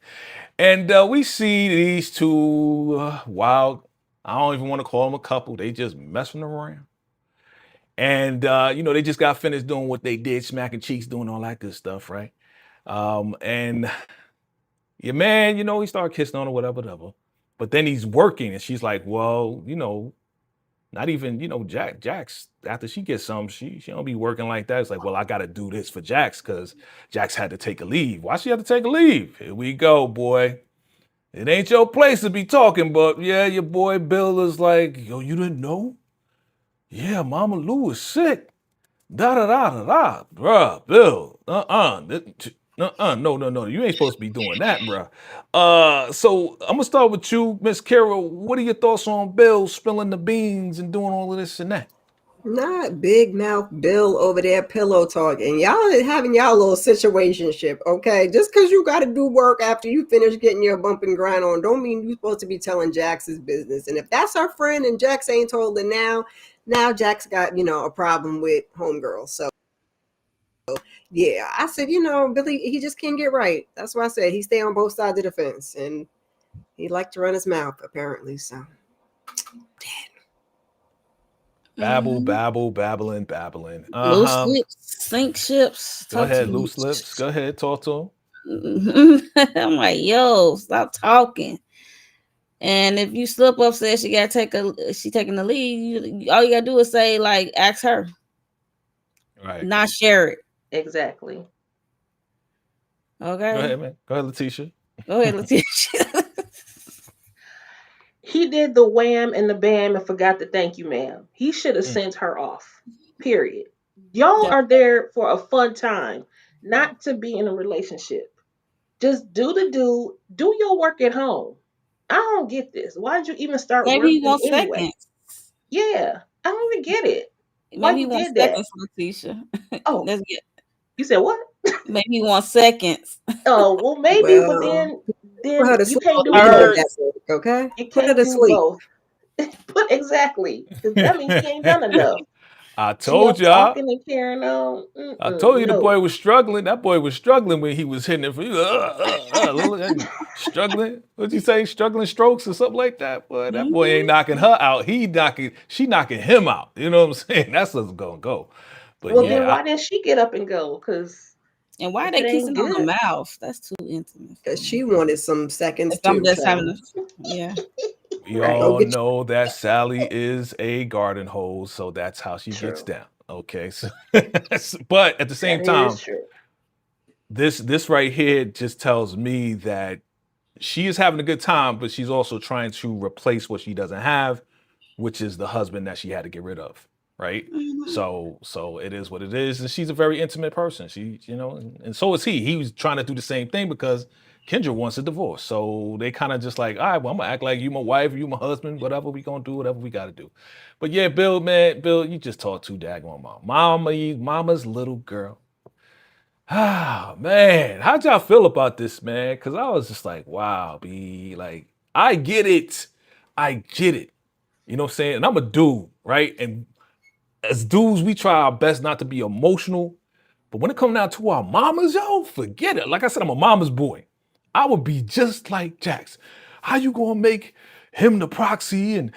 B: And we see these two wild, I don't even want to call them a couple. They just messing around. And they just got finished doing what they did, smacking cheeks, doing all that good stuff, right? And your man, he started kissing on her, whatever. But then he's working, and she's like, well, not even, Jax, after she gets some, she don't be working like that. It's like, well, I got to do this for Jax because Jax had to take a leave. Why she had to take a leave? Here we go, boy. It ain't your place to be talking, but yeah, your boy Bill is like, yo, you didn't know? Yeah, Mama Lou is sick. Da. Bruh, Bill. No. You ain't supposed to be doing that, bruh. So I'm gonna start with you, Miss Kara. What are your thoughts on Bill spilling the beans and doing all of this and that?
D: Not big mouth Bill over there pillow talking. Y'all having y'all little situationship, okay? Just because you got to do work after you finish getting your bump and grind on, don't mean you're supposed to be telling Jax's business. And if that's our friend and Jax ain't told her now Jax got, a problem with homegirl. So yeah, I said, Billy, he just can't get right. That's why I said he stay on both sides of the fence, and he liked to run his mouth apparently. So.
B: Babbling.
C: Loose lips, sink ships.
B: Go ahead, loose lips. Go ahead, talk to
C: him. I'm like, yo, stop talking. And if you slip up, says she taking the lead, all you gotta do is say, like, ask her.
B: Right.
C: Not share it.
E: Exactly.
C: Okay.
B: Go ahead, man. Go ahead, Letitia.
C: Go ahead, Letitia.
E: He did the wham and the bam and forgot to thank you, ma'am. He should have sent her off. Period. Y'all are there for a fun time, not to be in a relationship. Just do your work at home. I don't get this. Why did you even start
C: Maybe
E: working
C: he wants
E: anyway?
C: seconds.
E: Yeah, I don't even get it.
C: Why he wants seconds, Letitia?
E: Oh,
C: that's good.
E: You said what?
C: Maybe he wants seconds.
E: Oh, well, maybe, but then you can't do both.
D: Okay,
E: You can't do both. But exactly, because that means he ain't done enough.
B: I told y'all.
E: Talking and carrying on.
B: I told you the boy was struggling. That boy was struggling when he was hitting it for you. Struggling. What'd you say? Struggling strokes or something like that. Boy, that boy ain't knocking her out. She knocking him out. You know what I'm saying? That's what's gonna go. But
E: well, then why didn't she get up and go?
C: And why are they kissing on the mouth? That's too intimate.
D: Because she wanted some seconds too.
C: I'm just having yeah.
B: We all know that Sally is a garden hose, so that's how she gets down. Okay, so but at the same time, this right here just tells me that she is having a good time, but she's also trying to replace what she doesn't have, which is the husband that she had to get rid of. Right.
C: Mm-hmm.
B: So it is what it is. And she's a very intimate person. She, and so is he. He was trying to do the same thing because Kendra wants a divorce. So they kind of just like, all right, well, I'm gonna act like you my wife, you my husband, whatever we gonna do, whatever we gotta do. But yeah, Bill, you just talk too daggone mama's little girl. Ah, man, how'd y'all feel about this, man? Because I was just like, wow, B, like, I get it. You know what I'm saying? And I'm a dude, right? And as dudes, we try our best not to be emotional. But when it comes down to our mamas, yo, forget it. Like I said, I'm a mama's boy. I would be just like Jax. How you gonna make him the proxy and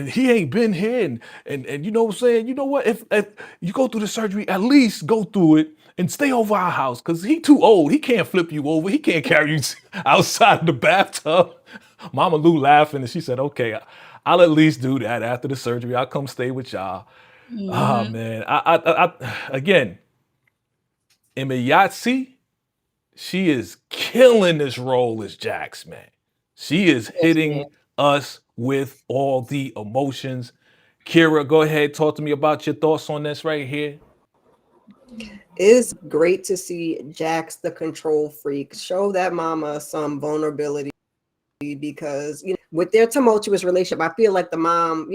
B: he ain't been here and you know what I'm saying? You know what? If you go through the surgery, at least go through it and stay over our house because he too old. He can't flip you over. He can't carry you outside the bathtub. Mama Lou laughing and she said, okay, I'll at least do that after the surgery. I'll come stay with y'all. Mm-hmm. Oh man, I again, Yahtzee, she is killing this role as Jax, man. She is hitting us with all the emotions. Kira, go ahead, talk to me about your thoughts on this right here.
D: It's great to see Jax, the control freak, show that mama some vulnerability because with their tumultuous relationship, I feel like the mom,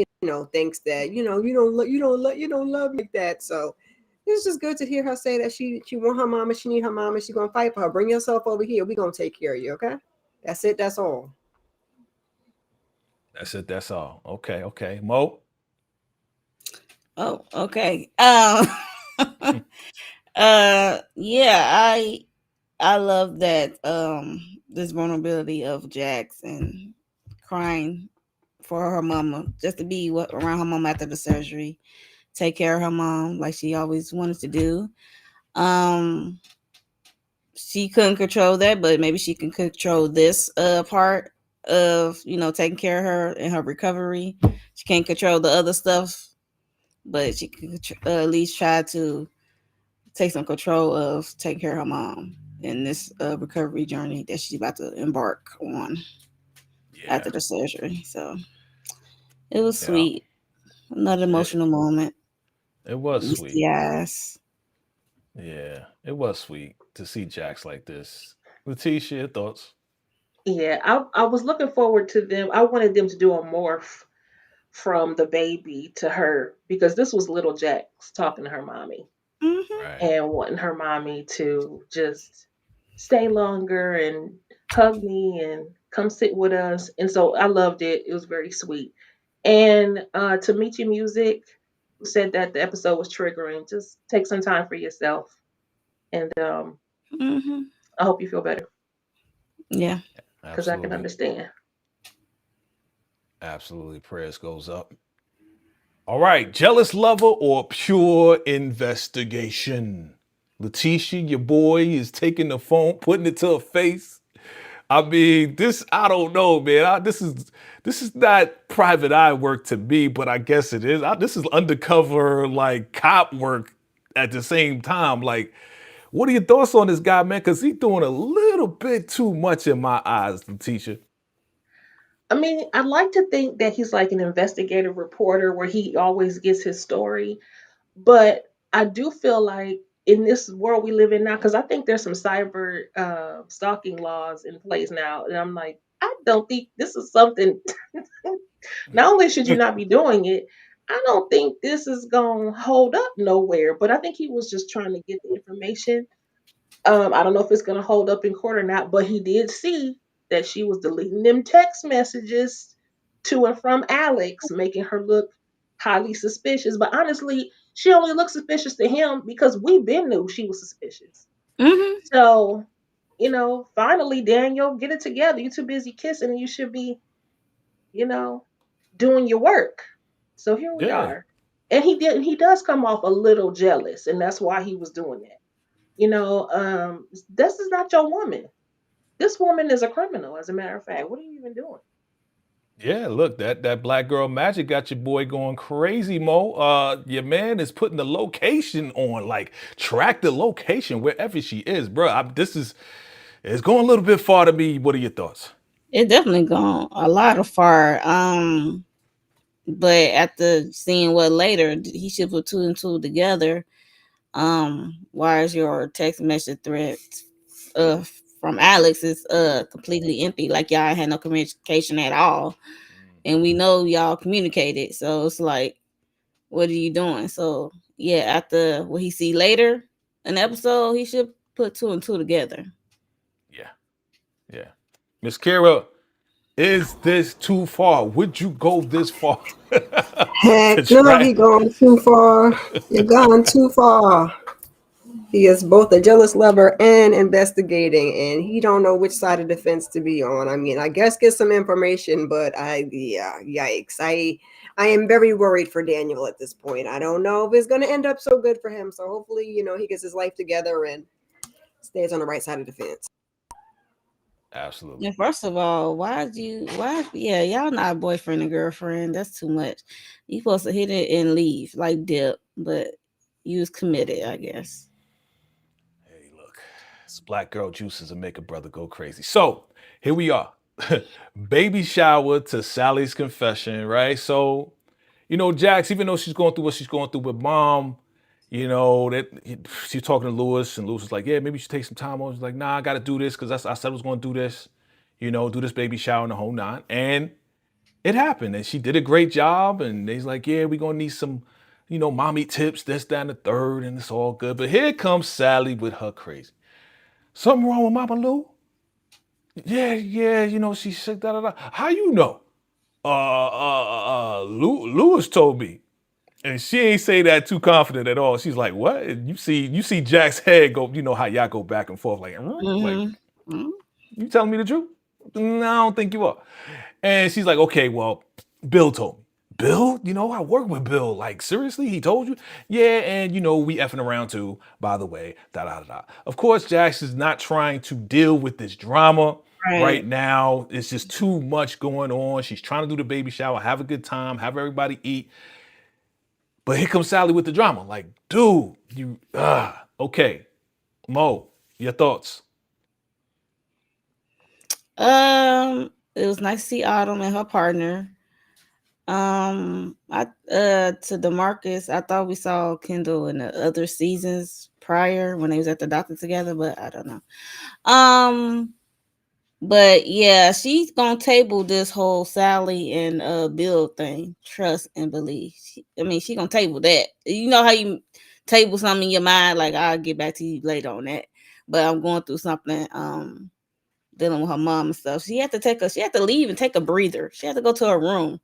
D: thinks that you don't love me like that. So it's just good to hear her say that she want her mama, she need her mama, she's gonna fight for her. Bring yourself over here. We're gonna take care of you, okay? That's it, that's all.
B: That's it, that's all. Okay. Mo?
C: Oh, okay. Yeah, I love that this vulnerability of Jax and crying for her mama, just to be around her mom after the surgery, take care of her mom like she always wanted to do. she couldn't control that, but maybe she can control this part of taking care of her and her recovery. She can't control the other stuff, but she can at least try to take some control of taking care of her mom in this recovery journey that she's about to embark on after the surgery. So it was sweet. Another emotional moment.
B: It was sweet.
C: Yes.
B: Yeah, it was sweet to see Jax like this. Letitia, your thoughts?
E: Yeah, I was looking forward to them. I wanted them to do a morph from the baby to her because this was little Jax talking to her mommy
C: Mm-hmm.
B: Right.
E: and wanting her mommy to just stay longer and hug me and come sit with us. And so I loved it. It was very sweet. And to meet you music said that the episode was triggering. Just take some time for yourself. And
C: Mm-hmm.
E: I hope you feel better
C: Yeah.
E: because I can
B: Absolutely.
E: understand.
B: Absolutely. Prayers goes up. All right. Jealous lover or pure investigation? Letitia, your boy is taking the phone, putting it to her face. I mean, I don't know, man. This is not private eye work to me, but I guess it is. This is undercover, like, cop work at the same time. Like, what are your thoughts on this guy, man? Because he's doing a little bit too much in my eyes, Letitia.
E: I mean, I like to think that he's like an investigative reporter where he always gets his story. But I do feel like in this world we live in now, because I think there's some cyber stalking laws in place now. And I'm like, I don't think this is something, not only should you not be doing it, I don't think this is going to hold up nowhere. But I think he was just trying to get the information. I don't know if it's going to hold up in court or not, but he did see that she was deleting them text messages to and from Alex, making her look highly suspicious. But honestly, she only looked suspicious to him because we been knew she was suspicious.
C: Mm-hmm.
E: So, finally, Daniel, get it together. You're too busy kissing and you should be, you know, doing your work. So here we
B: Yeah.
E: are. And he does come off a little jealous, and that's why he was doing that. This is not your woman. This woman is a criminal, as a matter of fact. What are you even doing?
B: Yeah, look, that black girl magic got your boy going crazy, Mo. Your man is putting the location on, like, track the location wherever she is, bro. It's going a little bit far to me. What are your thoughts?
C: It definitely gone a lot of far. But after seeing what later, he should put two and two together. Why is your text message thread uh from Alex is completely empty? Like y'all had no communication at all. And we know y'all communicated. So it's like, what are you doing? So yeah, after what he see later in the episode, he should put two and two together.
B: Yeah, yeah. Miss Kara, is this too far? Would you go this far to
D: Heck no, he
B: track?
D: going too far. You're gone too far. He is both a jealous lover and investigating, and he don't know which side of the fence to be on. I mean, I guess get some information, but yikes. I am very worried for Daniel at this point. I don't know if it's going to end up so good for him. So hopefully, he gets his life together and stays on the right side of the fence.
B: Absolutely.
C: And first of all, y'all not boyfriend and girlfriend. That's too much. You supposed to hit it and leave, like dip, but you was committed, I guess.
B: Hey, look, this black girl juices will make a brother go crazy. So here we are. Baby shower to Sally's confession, right? So, Jax, even though she's going through what she's going through with mom, that she's talking to Lewis, and Lewis is like, yeah, maybe you should take some time off. She's like, nah, I got to do this because I said I was going to do this, do this baby shower and the whole nine. And it happened, and she did a great job. And they's like, yeah, we're going to need some, mommy tips, this, that, and the third, and it's all good. But here comes Sally with her crazy. Something wrong with Mama Lou? Yeah, she said da. How you know? Lewis told me. And she ain't say that too confident at all. She's like, what? And you see Jack's head go, how y'all go back and forth, like,
C: Mm-hmm.
B: you telling me the truth? No, I don't think you are. And she's like, okay, well, Bill told me. Bill, I work with Bill. Like, seriously, he told you? Yeah, and we effing around too, by the way. Da da da da. Of course, Jax is not trying to deal with this drama right
C: Right.
B: now. It's just too much going on. She's trying to do the baby shower, have a good time, have everybody eat. But here comes Sally with the drama. Like, dude, okay. Mo, your thoughts?
C: It was nice to see Autumn and her partner. I to Demarcus, I thought we saw Kendall in the other seasons prior when they was at the doctor together, but I don't know. But yeah, she's gonna table this whole Sally and Bill thing. Trust and believe. She gonna table that. You know how you table something in your mind, like I'll get back to you later on that. But I'm going through something, dealing with her mom and stuff. She had to leave and take a breather. She had to go to her room,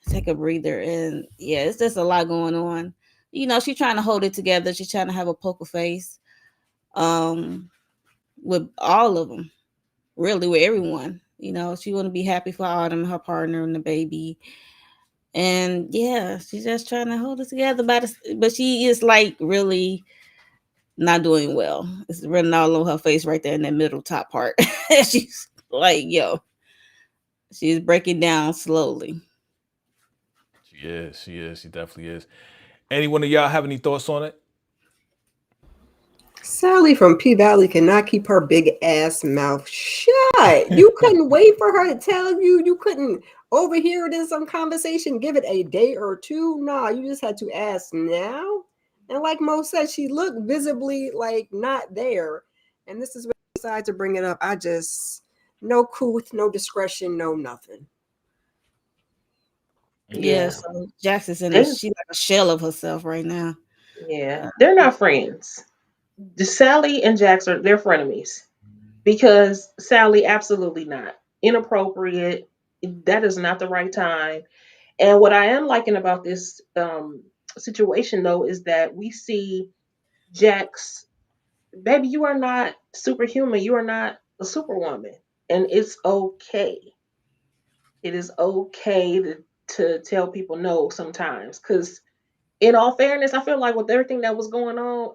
C: take a breather, and yeah, it's just a lot going on. She's trying to hold it together. She's trying to have a poker face, um, with all of them, really, with everyone. She want to be happy for Autumn, her partner, and the baby. And yeah, she's just trying to hold it together. But she is like really not doing well. It's running all over her face right there in that middle top part. She's like, yo, she's breaking down slowly.
B: She is. She is. She definitely is. Any one of y'all have any thoughts on it?
D: Sally from P Valley cannot keep her big ass mouth shut. You couldn't wait for her to tell you. You couldn't overhear it in some conversation, give it a day or two. Nah, you just had to ask now. And like Mo said, she looked visibly like not there. And this is when I decided to bring it up. No couth, no discretion, no nothing.
C: Yeah,
E: Yeah.
C: so Jackson's in
E: They,
C: she's like a shell of herself right now.
E: yeah. They're not friends. Sally and Jax they're frenemies because Sally absolutely not. Inappropriate. That is not the right time. And what I am liking about this situation though is that we see Jax, baby, you are not superhuman. You are not a superwoman. And it's okay. It is okay to tell people no sometimes. Because in all fairness, I feel like with everything that was going on,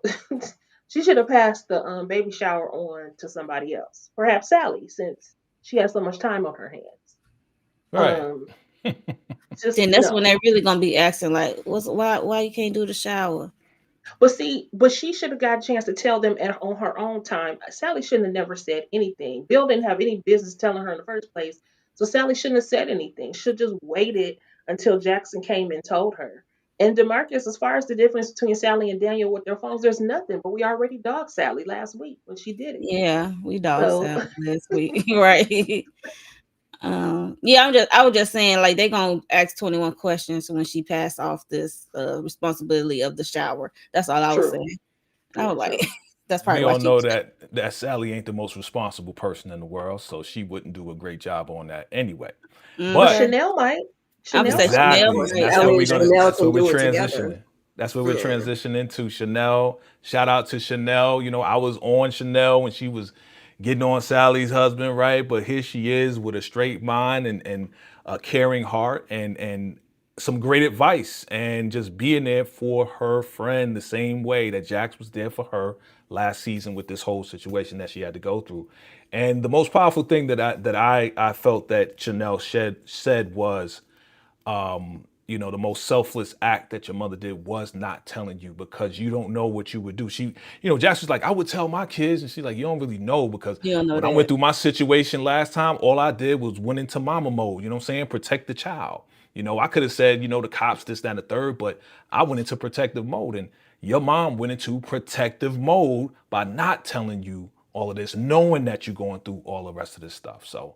E: she should have passed the baby shower on to somebody else. Perhaps Sally, since she has so much time on her hands.
B: Right.
E: Um, just
C: Then that's when
E: no.
C: they're really gonna be asking like, why you can't do the shower?
E: But see, but she should have got a chance to tell them on her own time. Sally shouldn't have never said anything. Bill didn't have any business telling her in the first place. So Sally shouldn't have said anything. Should just waited until Jackson came and told her. And Demarcus, as far as the difference between Sally and Daniel with their phones, there's nothing. But we already dogged Sally last week when she did it.
C: Yeah, we dog
E: So
C: sound last week, right? Yeah, I was just saying like they gonna ask 21 questions when she passed off this responsibility of the shower. That's all I was
E: true.
C: saying. And I
E: Yeah,
C: was like,
E: true.
C: that's
B: We
C: probably why
B: all
C: she.
B: know that Sally ain't the most responsible person in the world, so she wouldn't do a great job on that anyway.
E: But
B: But
C: Okay,
E: Chanel might.
C: I would
E: Chanel
C: say
E: might.
C: Chanel
B: exactly, and
C: might.
B: that's
C: I
B: where
D: Sally
C: would
D: and
B: we're gonna.
C: say
D: Chanel
B: That's where
D: can
B: we're
D: do it together.
B: transitioning. That's where we're
D: Yeah.
B: transitioning into Chanel. Shout out to Chanel. I was on Chanel when she was getting on Sally's husband, right? But here she is with a straight mind and a caring heart and some great advice and just being there for her friend the same way that Jax was there for her last season with this whole situation that she had to go through. And the most powerful thing that I felt that Chanel said was the most selfless act that your mother did was not telling you because you don't know what you would do. Jax was like, I would tell my kids. And she's like, you don't really know because
C: you don't know
B: when I went
C: that.
B: through my situation last time, all I did was went into mama mode, you know what I'm saying? Protect the child. I could have said, the cops, this, that, and the third, but I went into protective mode. And your mom went into protective mode by not telling you all of this, knowing that you're going through all the rest of this stuff. So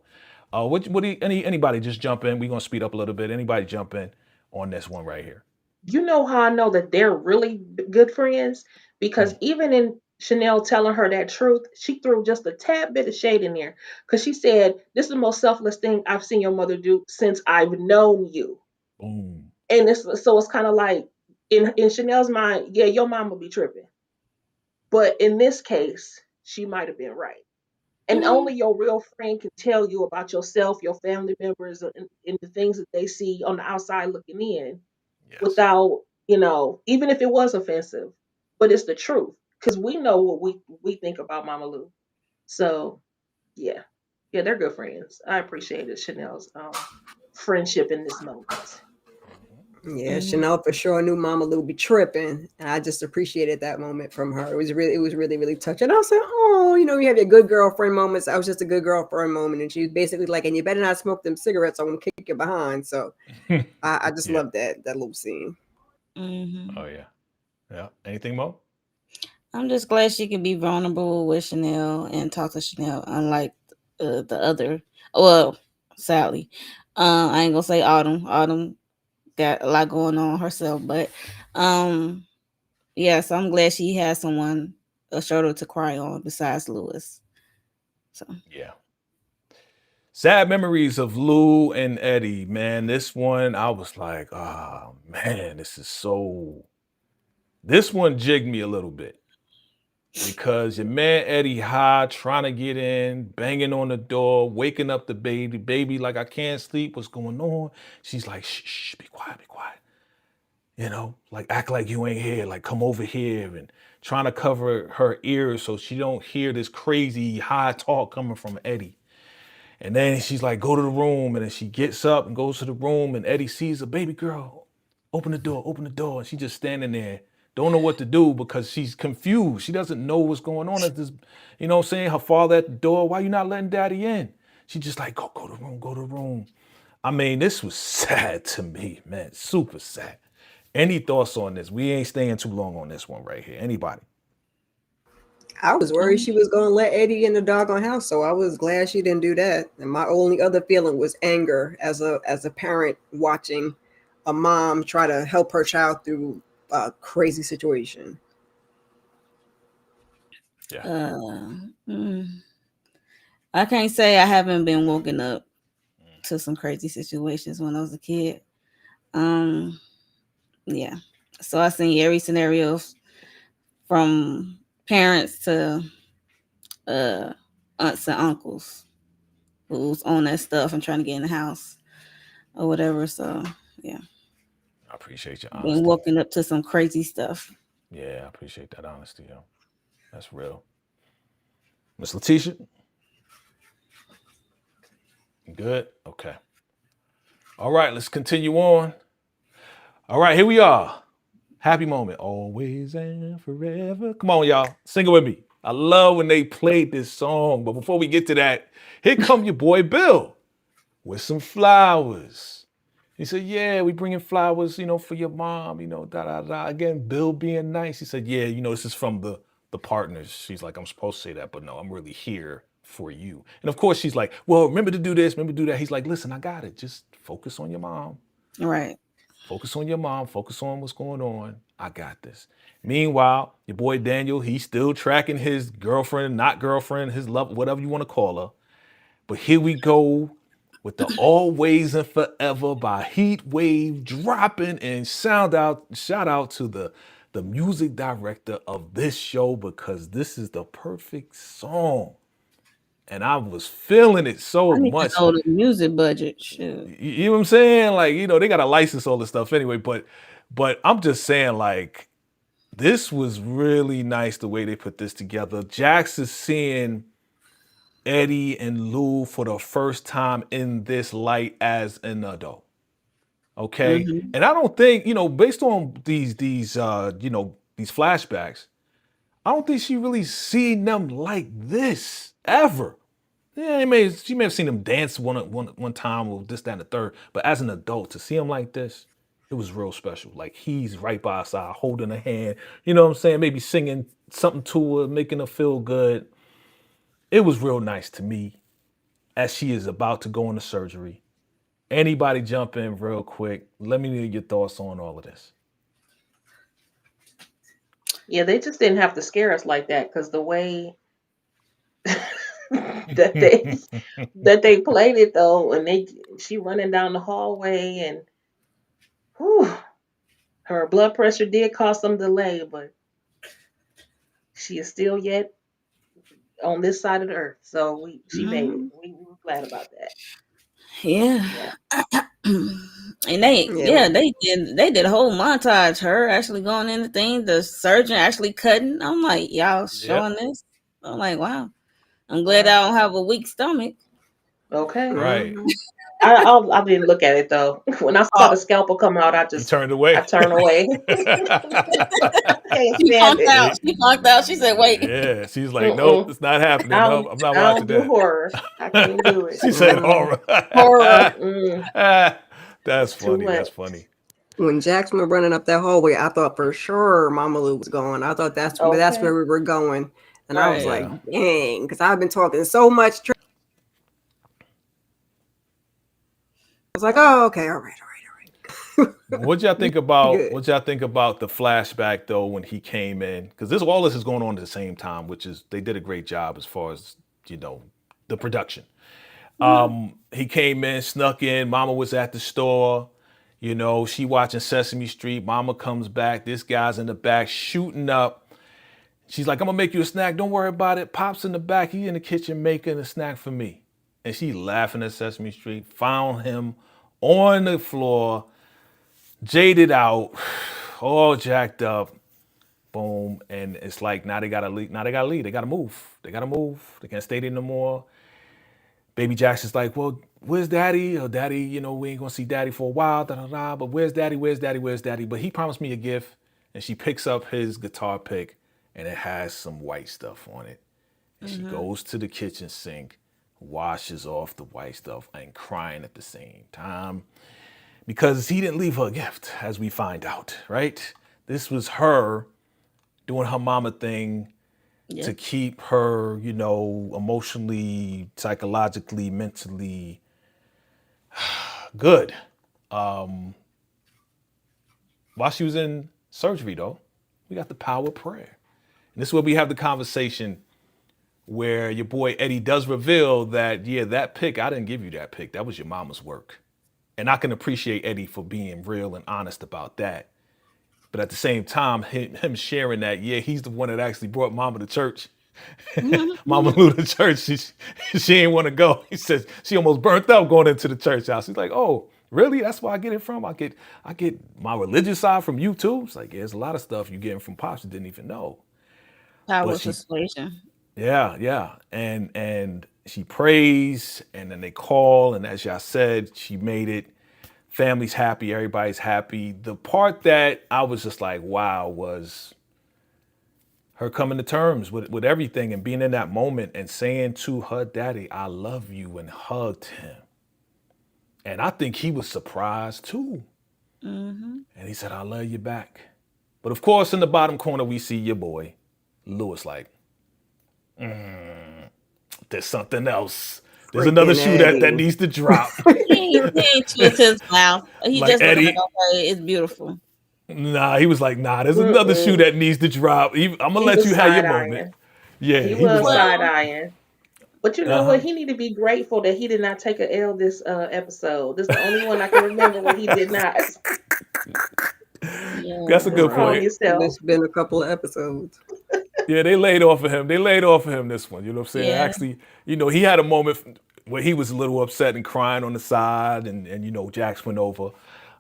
B: what do you, anybody just jump in? We're gonna speed up a little bit. Anybody jump in on this one right here.
E: You know how I know that they're really good friends? Because
B: Mm.
E: even in Chanel telling her that truth, she threw just a tad bit of shade in there. Because she said, this is the most selfless thing I've seen your mother do since I've known you.
B: Boom.
E: And it's kind of like in Chanel's mind, yeah, your mom will be tripping. But in this case, she might have been right. And
C: Mhm.
E: only your real friend can tell you about yourself, your family members, and the things that they see on the outside looking in
B: Yes.
E: without, even if it was offensive, but it's the truth because we know what we think about Mama Lou. So yeah, yeah, they're good friends. I appreciated Chanel's friendship in this moment.
D: Yeah,
C: Mhm.
D: Chanel for sure knew Mama Lou be tripping, and I just appreciated that moment from her. It was really, really touching. I was like, oh, you have your good girlfriend moments. I was just a good girlfriend moment, and she was basically like, and you better not smoke them cigarettes, I'm gonna kick you behind. So I just
B: Yeah.
D: love that little scene.
B: Oh
C: Mhm.
B: yeah. Yeah. Anything more?
C: I'm just glad she could be vulnerable with Chanel and talk to Chanel, unlike the other. Well, Sally. I ain't gonna say Autumn. Autumn got a lot going on herself, but um, yeah. So I'm glad she has someone a shoulder to cry on besides Lewis. So
B: Yeah. Sad memories of Lou and Eddie, man. This one, I was like, oh man, this one jigged me a little bit because your man Eddie high trying to get in, banging on the door, waking up the baby like I can't sleep. What's going on? She's like, shh, shh, be quiet, be quiet. Like act like you ain't here, like come over here and trying to cover her ears so she don't hear this crazy high talk coming from Eddie. And then she's like, go to the room. And then she gets up and goes to the room. And Eddie sees a baby girl. Open the door, open the door. And she's just standing there. Don't know what to do because she's confused. She doesn't know what's going on at this, what I'm saying? Her father at the door. Why you not letting daddy in? She just like, go to the room, go to the room. I mean, this was sad to me, man. Super sad. Any thoughts on this? We ain't staying too long on this one right here. Anybody?
D: I was worried
C: um,
D: she was gonna let Eddie in the doggone house, so I was glad she didn't do that. And my only other feeling was anger as a parent watching a mom try to help her child through a crazy situation.
B: Yeah.
C: uh, mm, I can't say I haven't been woken up to some crazy situations when I was a kid. Um, yeah. So I seen every scenario from parents to uh aunts and uncles who's on that stuff and trying to get in the house or whatever. So yeah,
B: I appreciate your
C: been
B: honesty, man.
C: woken up to some crazy stuff.
B: Yeah, I appreciate that honesty, yo. That's real. Miss Letitia, you good? Okay. All right, let's continue on. All right, here we are. Happy moment, always and forever. Come on, y'all, sing it with me. I love when they played this song, but before we get to that, here come your boy Bill with some flowers. He said, "Yeah, we bringing flowers, for your mom, da da da." Again, Bill being nice. He said, "Yeah, this is from the partners." She's like, "I'm supposed to say that, but no, I'm really here for you." And of course, she's like, "Well, remember to do this, remember to do that." He's like, "Listen, I got it. Just focus on your mom.
C: Right.
B: Focus on your mom. Focus on what's going on. I got this." Meanwhile, your boy Daniel, he's still tracking his girlfriend, not girlfriend, his love, whatever you want to call her. But here we go with the Always and Forever by Heat Wave dropping, and shout out to the music director of this show because this is the perfect song. And I was feeling it so
C: I need to
B: much.
C: know the music budget. Shoot.
B: You know what I'm saying? Like, they got to license all this stuff anyway, but I'm just saying, like, this was really nice the way they put this together. Jax is seeing Eddie and Lou for the first time in this light as an adult. Okay.
C: Mm-hmm.
B: And I don't think, based on these flashbacks, I don't think she really seen them like this ever. Yeah, she may have seen him dance one time or this, that, and the third, but as an adult, to see him like this, it was real special. Like he's right by her side, holding her hand, you know what I'm saying? Maybe singing something to her, making her feel good. It was real nice to me as she is about to go into surgery. Anybody jump in real quick? Let me know your thoughts on all of this.
E: Yeah, they just didn't have to scare us like that because the way that they that they played it though, and she running down the hallway and whew, her blood pressure did cause some delay, but she is still yet on this side of the earth. So she made it.
C: Mhm.
E: We were glad about that.
C: Yeah.
E: Yeah.
C: And they,
D: Yeah,
C: yeah, they did a whole montage. Her actually going in the thing, the surgeon actually cutting. I'm like, y'all
B: Yep.
C: showing this? I'm like, wow. I'm glad I don't have a weak stomach.
E: Okay.
B: Right.
D: mhm.
E: I didn't look at it though. When I saw
C: Oh,
E: the scalpel come out,
B: You turned
E: I
B: away.
E: turned away. Can't
C: she
E: stand
C: punked
E: it.
C: out.
B: They,
C: She punked out. She said, wait.
B: yeah, she's like, nope,
E: Mm-mm.
B: it's not happening. No, I'm not
E: I don't
B: watching
E: do
B: that.
E: horror. I can't do it.
B: She said
D: Mm.
B: horror.
C: Horror.
E: Mm-mm.
B: That's
E: It's too
B: funny. That's
E: much.
B: funny.
D: When Jackson was running up that hallway, I thought for sure Mama Lou was going. I thought that's where
E: Okay.
D: we were going, and I was
C: Right.
D: like,
B: Yeah.
D: dang, because I've been talking so much. I was like, oh, okay, all right, all right.
B: What y'all think
D: You
B: about
D: good?
B: what y'all think about the flashback though when he came in? Because all this is going on at the same time, which is they did a great job as far as you know the production.
C: Mhm.
B: He came in, snuck in. Mama was at the store. She watching Sesame Street. Mama comes back. This guy's in the back shooting up. She's like, I'm gonna make you a snack. Don't worry about it. Pop's in the back. He in the kitchen making a snack for me. And she laughing at Sesame Street. Found him on the floor, jaded out, all jacked up. Boom. And it's like now they gotta leave. Now they gotta leave. They gotta move. They gotta move. They can't stay there no more. Baby Jackson's like, well, where's daddy? Oh, daddy, we ain't gonna see daddy for a while, da da da. But where's daddy? Where's daddy? Where's daddy? But he promised me a gift. And she picks up his guitar pick and it has some white stuff on it. And she
C: Mhm.
B: goes to the kitchen sink, washes off the white stuff, and crying at the same time. Because he didn't leave her a gift, as we find out, right? This was her doing her mama thing to
C: Yep.
B: keep her, emotionally, psychologically, mentally good. While she was in surgery, though, we got the power of prayer. And this is where we have the conversation where your boy Eddie does reveal that, yeah, that pick, I didn't give you that pick. That was your mama's work. And I can appreciate Eddie for being real and honest about that. But at the same time, him sharing that, yeah, he's the one that actually brought mama to church. Mama
C: Mhm.
B: Lou to church. She ain't want to go. He says she almost burnt up going into the church house. He's like, oh, really? That's where I get it from. I get my religious side from you too. It's like, yeah, there's a lot of stuff you getting from pops you didn't even know.
C: Power
B: But
C: of persuasion.
B: yeah, and she prays, and then they call, and as y'all said, she made it. Family's happy, everybody's happy. The part that I was just like, wow, was her coming to terms with everything and being in that moment and saying to her daddy, I love you, and hugged him. And I think he was surprised too.
C: Mhm.
B: And he said, I love you back. But of course, in the bottom corner, we see your boy, Lewis, like, there's something else. There's another
D: Freaking
B: shoe that
D: Eddie.
B: needs to drop.
C: He ain't twist his mouth. He
B: Like
C: just was like,
B: Eddie,
C: okay, it's beautiful.
B: nah, he was like, nah, there's another shoe
E: Mm-mm.
B: that needs to drop. I'm gonna
E: He
B: let
E: was
B: you have your
E: side
B: moment.
E: eyeing.
B: Yeah,
E: He
B: he was
E: was
B: like,
E: side
C: Well,
E: eyeing. But you know what?
B: uh-huh.
E: He need to be grateful that he did not take a L this episode. This is the only one I can remember where he did not.
B: That's a
C: yeah.
E: Just
B: good
E: calm
B: point.
E: yourself.
D: It's been a couple of episodes.
B: Yeah, they laid off of him. They laid off of him this one. You know what I'm saying?
C: Yeah.
B: Actually, he had a moment where he was a little upset and crying on the side, and Jax went over.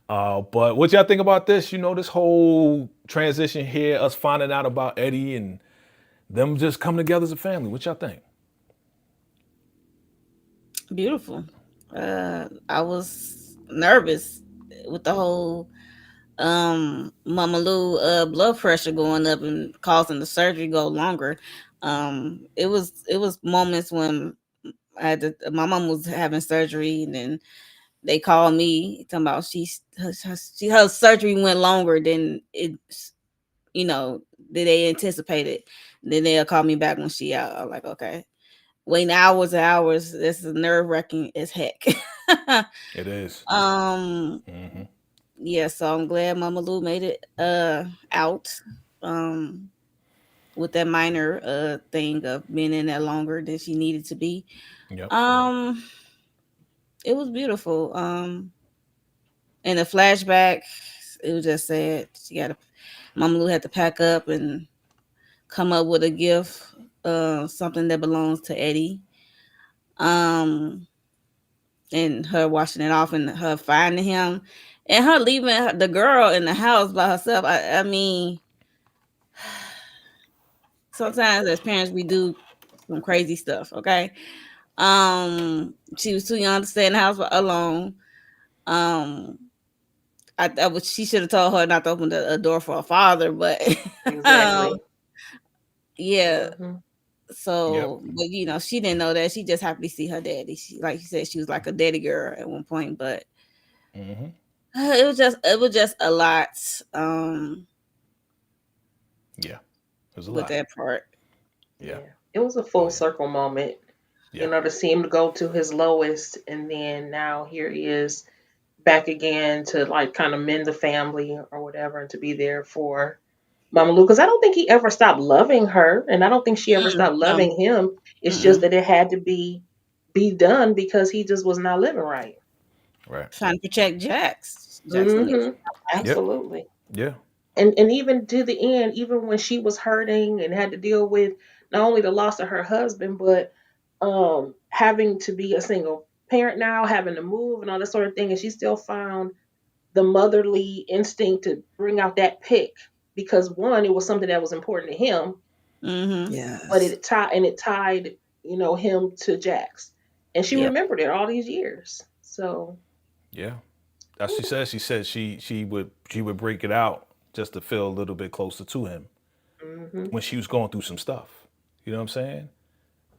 B: But what y'all think about this? This whole transition here, us finding out about Eddie and them just coming together as a family. What y'all think?
C: Beautiful. I was nervous with the whole Mama Lou blood pressure going up and causing the surgery go longer. It was moments when my mom was having surgery, and then they called me talking about her surgery went longer than you know than they anticipated. Then they'll call me back when she out. I'm like, okay, waiting hours and hours. This is nerve wracking as heck.
B: It is.
C: um
B: Mm-hmm.
C: yeah, so I'm glad Mama Lou made it out um with that minor thing of being in there longer than she needed to be.
B: Yep.
C: um it was beautiful. And the flashback, it was just sad. Mama Lou had to pack up and come up with a gift something that belongs to Eddie. Um, and her washing it off and her finding him and her leaving the girl in the house by herself. I mean, sometimes as parents we do some crazy stuff, okay? She was too young to stay in the house alone. Um, she should have told her not to open the door for her father, but um,
E: Exactly.
C: yeah.
E: Hmm.
B: Yep.
C: So, but she didn't know that. She just happy to see her daddy. She, like you said, she was like a daddy girl at one point, but
B: Hmm.
C: it was just a lot
B: Yeah. There's a
C: with
B: lot.
C: that part.
B: Yeah.
E: Yeah. It was a
B: Oh
E: full
B: yeah.
E: circle moment,
B: Yeah.
E: to see him go to his lowest, and then now here he is back again to like kind of mend the family or whatever, and to be there for Mama Lou. Because I don't think he ever stopped loving her, and I don't think she ever stopped
C: No.
E: loving him. It's just
C: Mm-mm.
E: that it had to be done because he just was not living right.
B: Right.
C: Trying to protect Jax. Jax gonna get
E: Hmm.
C: you right.
B: Yep.
E: Absolutely.
B: Yeah.
E: And even to the end, even when she was hurting and had to deal with not only the loss of her husband, but having to be a single parent now, having to move and all that sort of thing, and she still found the motherly instinct to bring out that pick because one, it was something that was important to him,
C: Mm-hmm.
E: but
D: Yes.
E: it tied him to Jax, and she
C: Yep.
E: remembered it all these years. So
B: Yeah. As she said, she would break it out just to feel a little bit closer to him
E: hmm
B: when she was going through some stuff. You know what I'm saying?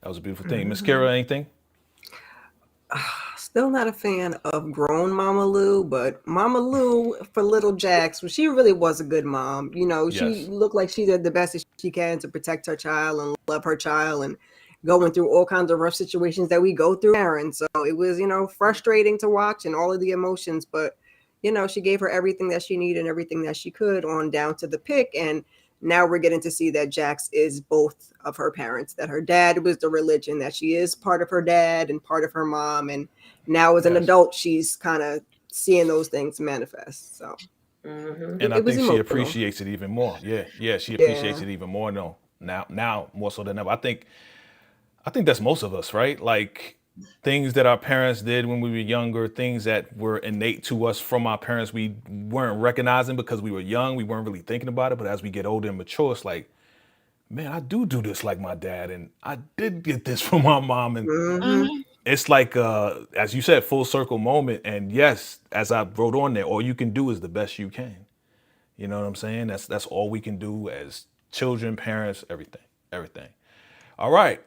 B: That was a beautiful thing. Miss
D: Mhm.
B: Kara, anything?
D: Still not a fan of grown Mama Lou, but Mama Lou for little Jax, well, she really was a good mom. She
B: Yes.
D: looked like she did the best that she can to protect her child and love her child and going through all kinds of rough situations that we go through. Aaron. So it was, frustrating to watch and all of the emotions, but she gave her everything that she needed and everything that she could on down to the pick. And now we're getting to see that Jax is both of her parents, that her dad was the religion, that she is part of her dad and part of her mom. And now as an
B: Yes.
D: adult, she's kind of seeing those things manifest. So
E: hmm
B: And I
D: it was
B: think she
D: emotional.
B: appreciates it even more. Yeah. Yeah. She appreciates
D: Yeah.
B: it even more. No. Now more so than ever. I think that's most of us, right? Like things that our parents did when we were younger, things that were innate to us from our parents, we weren't recognizing because we were young. We weren't really thinking about it. But as we get older and mature, it's like, man, I do this like my dad, and I did get this from my mom, and
D: Hmm.
C: Mm-hmm.
B: it's like, as you said, full circle moment. And yes, as I wrote on there, all you can do is the best you can. You know what I'm saying? That's all we can do as children, parents, everything, everything. All right.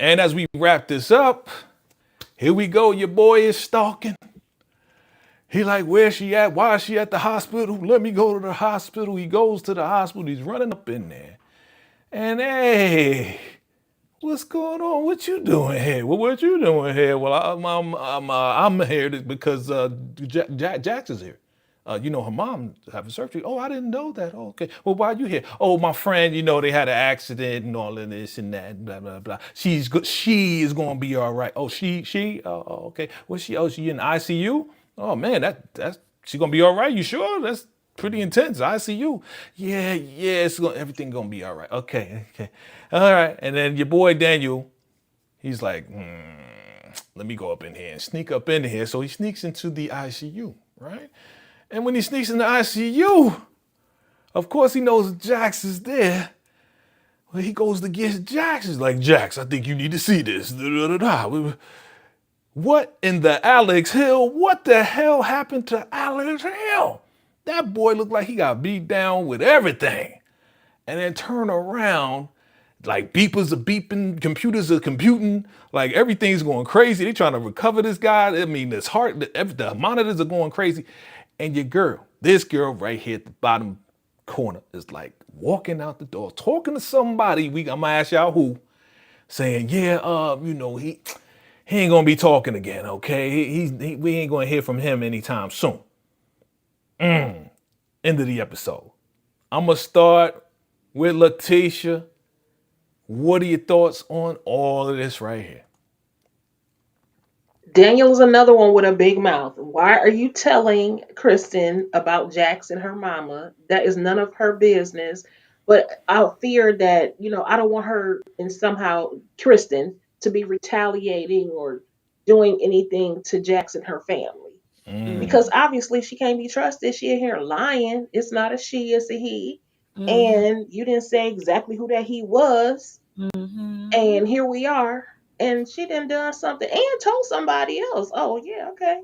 B: And as we wrap this up, here we go. Your boy is stalking. He like, where's she at? Why is she at the hospital? Let me go to the hospital. He goes to the hospital. He's running up in there. And hey, what's going on? What you doing here? Well, what you doing here? Well, I'm here because Jax is here. Her mom having surgery. Oh, I didn't know that. Oh, okay. Well, why are you here? Oh, my friend, they had an accident and all of this and that, blah, blah, blah. She's good. She is going to be all right. Oh, she? Oh, okay. What's she? Oh, she in the ICU? Oh, man, that's, she going to be all right? You sure? That's pretty intense. ICU. Yeah, everything going to be all right. Okay. All right. And then your boy Daniel, he's like, let me go up in here and sneak up in here. So he sneaks into the ICU, right? And when he sneaks in the ICU, of course he knows Jax is there. Well, he goes to get Jax. He's like, Jax, I think you need to see this. What in the Alex Hill? What the hell happened to Alex Hill? That boy looked like he got beat down with everything. And then turn around, like beepers are beeping, computers are computing, like everything's going crazy. They trying to recover this guy. I mean, this heart, the monitors are going crazy. And this girl right here at the bottom corner is like walking out the door, talking to somebody. I'm gonna ask y'all who, saying, yeah, he ain't gonna be talking again, okay? We ain't gonna hear from him anytime soon. End of the episode. I'm gonna start with Letitia. What are your thoughts on all of this right here?
E: Daniel is another one with a big mouth. Why are you telling Kristen about Jax and her mama? That is none of her business. But I fear that, I don't want her and somehow Kristen to be retaliating or doing anything to Jax and her family.
B: Mm,
E: Because obviously she can't be trusted. She in here lying. It's not a she, it's a he.
C: Mm-hmm.
E: And you didn't say exactly who that he was.
C: Mm-hmm.
E: And here we are. And she done something and told somebody else. Oh yeah, okay.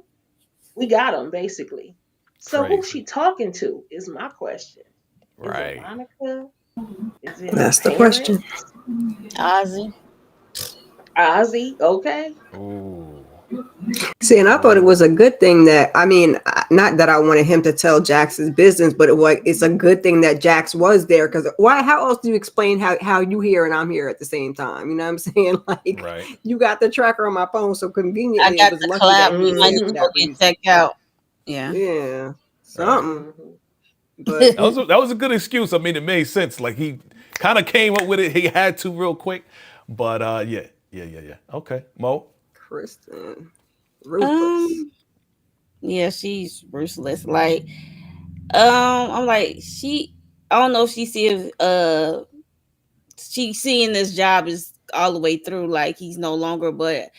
E: We got him basically. So who's
B: crazy.
E: she talking to is my question. Is it
B: Right.
E: Monica? Is it her
D: That's the question.
E: parents?
C: Ozzy.
E: Ozzy? Okay.
B: Ooh.
D: See, and I thought it
B: Ooh.
D: was a good thing that, I mean, not that I wanted him to tell Jax's business, but it's a good thing that Jax was there, because why? How else do you explain how you here and I'm here at the same time? You know what I'm saying? Like,
B: Right.
D: you got the tracker on my phone, so
C: I
D: conveniently, it
C: got
D: was
C: the
D: lucky that
C: Collabo.
D: he
C: You
D: was
C: might
D: there
C: need
D: for
C: to
E: Mm-hmm.
C: go
D: that
C: get
D: reason.
C: checked out. Yeah.
D: Yeah,
B: Right.
D: something.
E: Mm-hmm.
D: But
B: That was a good excuse. I mean, it made sense. Like he kind of came up with it. He had to real quick. But yeah. Okay. Mo.
D: Kristen, ruthless.
C: Um. Yeah, she's ruthless. Like, I'm like she. I don't know if she sees. She seeing this job is all the way through. Like he's no longer. But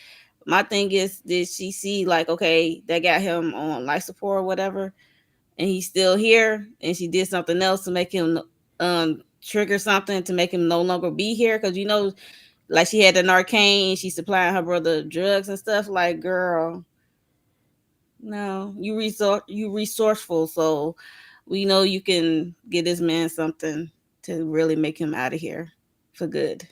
C: my thing is, did she see like, okay, they got him on life support or whatever, and he's still here, and she did something else to make him trigger something to make him no longer be here, because like she had an arcane, she's supplying her brother drugs and stuff. Like, girl, no, you resourceful, so we know you can get this man something to really make him out of here for good.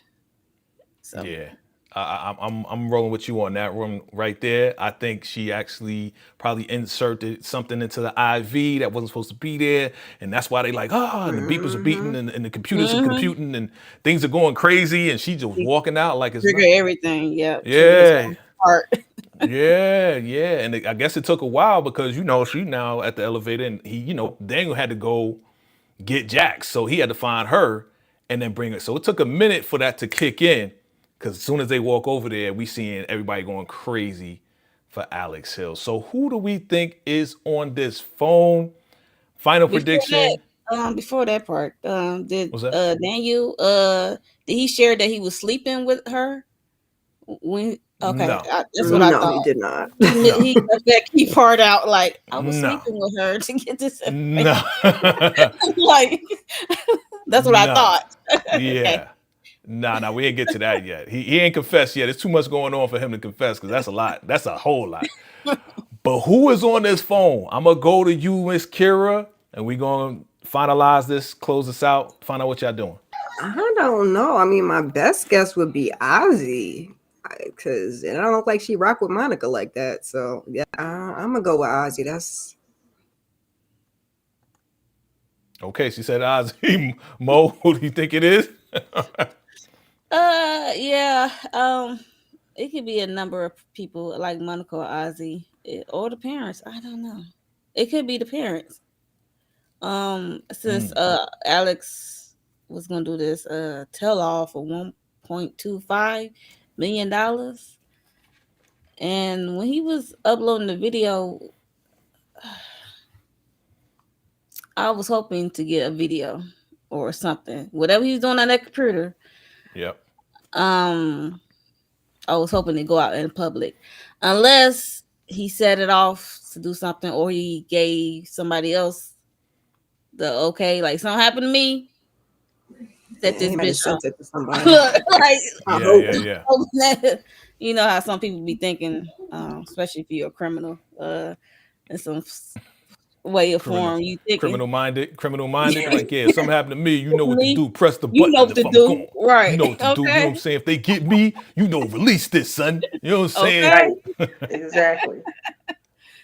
C: So
B: Yeah. I'm rolling with you on that one right there. I think she actually probably inserted something into the IV that wasn't supposed to be there, and that's why they like and the beepers are beating
D: Mm-hmm.
B: and the computers are
C: mm-hmm.
B: computing and things are going crazy, and she just walking out like it's
C: Trigger
B: nothing.
C: everything. Yep, trigger his
B: Yeah,
C: whole heart.
B: yeah, and I guess it took a while because she now at the elevator, and he, Daniel had to go get Jax, so he had to find her and then bring her. So it took a minute for that to kick in, because as soon as they walk over there, we seeing everybody going crazy for Alex Hill. So who do we think is on this phone? Final
C: Before that,
B: prediction.
C: before that part, did
B: What's that?
C: Daniel did he share that he was sleeping with her when? Okay,
B: No,
C: that's what I
D: No, he
C: thought.
D: did not.
B: no,
C: He left that key part out. Like, I was
B: no,
C: sleeping with her to get this information.
B: no,
C: Like, that's what I
B: no.
C: thought. Okay.
B: Yeah. Nah, we ain't get to that yet. He ain't confessed yet. There's too much going on for him to confess, because that's a lot. That's a whole lot. But who is on this phone? I'm gonna go to you, Miss Kira, and we gonna finalize this, close this out, find out what y'all doing.
D: I don't know. I mean, my best guess would be Ozzy, because I don't look like she rock with Monica like that. So yeah, I'm gonna go with Ozzy. That's
B: Okay, she said Ozzy. Mo, who do you think it is?
C: Yeah. It could be a number of people like Monica or Ozzy, or the parents. I don't know. It could be the parents. Since Alex was gonna do this tell all for $1.25 million, and when he was uploading the video, I was hoping to get a video or something. Whatever he's doing on that computer,
B: Yep.
C: um, I was hoping to go out in public, unless he set it off to do something, or he gave somebody else the okay. Like, something happened to me, set
D: yeah,
C: this
D: he might have
C: bitch on.
D: sent it to somebody.
C: Look, like,
D: I
B: Yeah,
D: hope.
B: yeah, yeah.
C: you know how some people be thinking, especially if you're a criminal, in some way or
B: Criminal,
C: form, you thinking
B: criminal minded. Like, yeah, if something happened to me, you know what to
C: me,
B: do. Press the
C: you know
B: button
C: what
B: if
C: to
B: I'm
C: do,
B: gone. You
C: right?
B: know what to do. You know what
C: Okay,
B: I'm saying? If they get me, release this, son. You know what I'm saying?
C: okay.
E: Right. Exactly.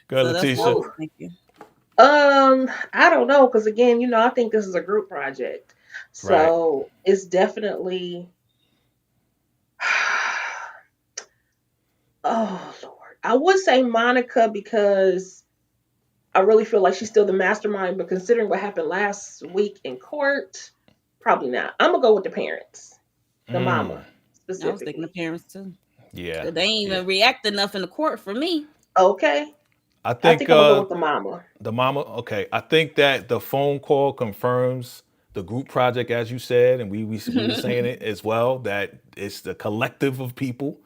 B: Go ahead,
C: So that's what I
B: Letitia.
C: was thinking.
E: I don't know, because again, I think this is a group project.
B: Right.
E: So it's definitely oh Lord. I would say Monica because I really feel like she's still the mastermind, but considering what happened last week in court, probably not. I'm gonna go with the parents, the mama
C: I was thinking the
E: specifically.
C: parents too.
B: Yeah.
C: 'Cause they ain't
B: Yeah.
C: even react enough in the court for me.
E: Okay.
B: I
E: I
B: think
E: think I'm gonna go with the mama.
B: the mama. Okay. I think that the phone call confirms the group project, as you said, and we were saying it as well, that it's the collective of people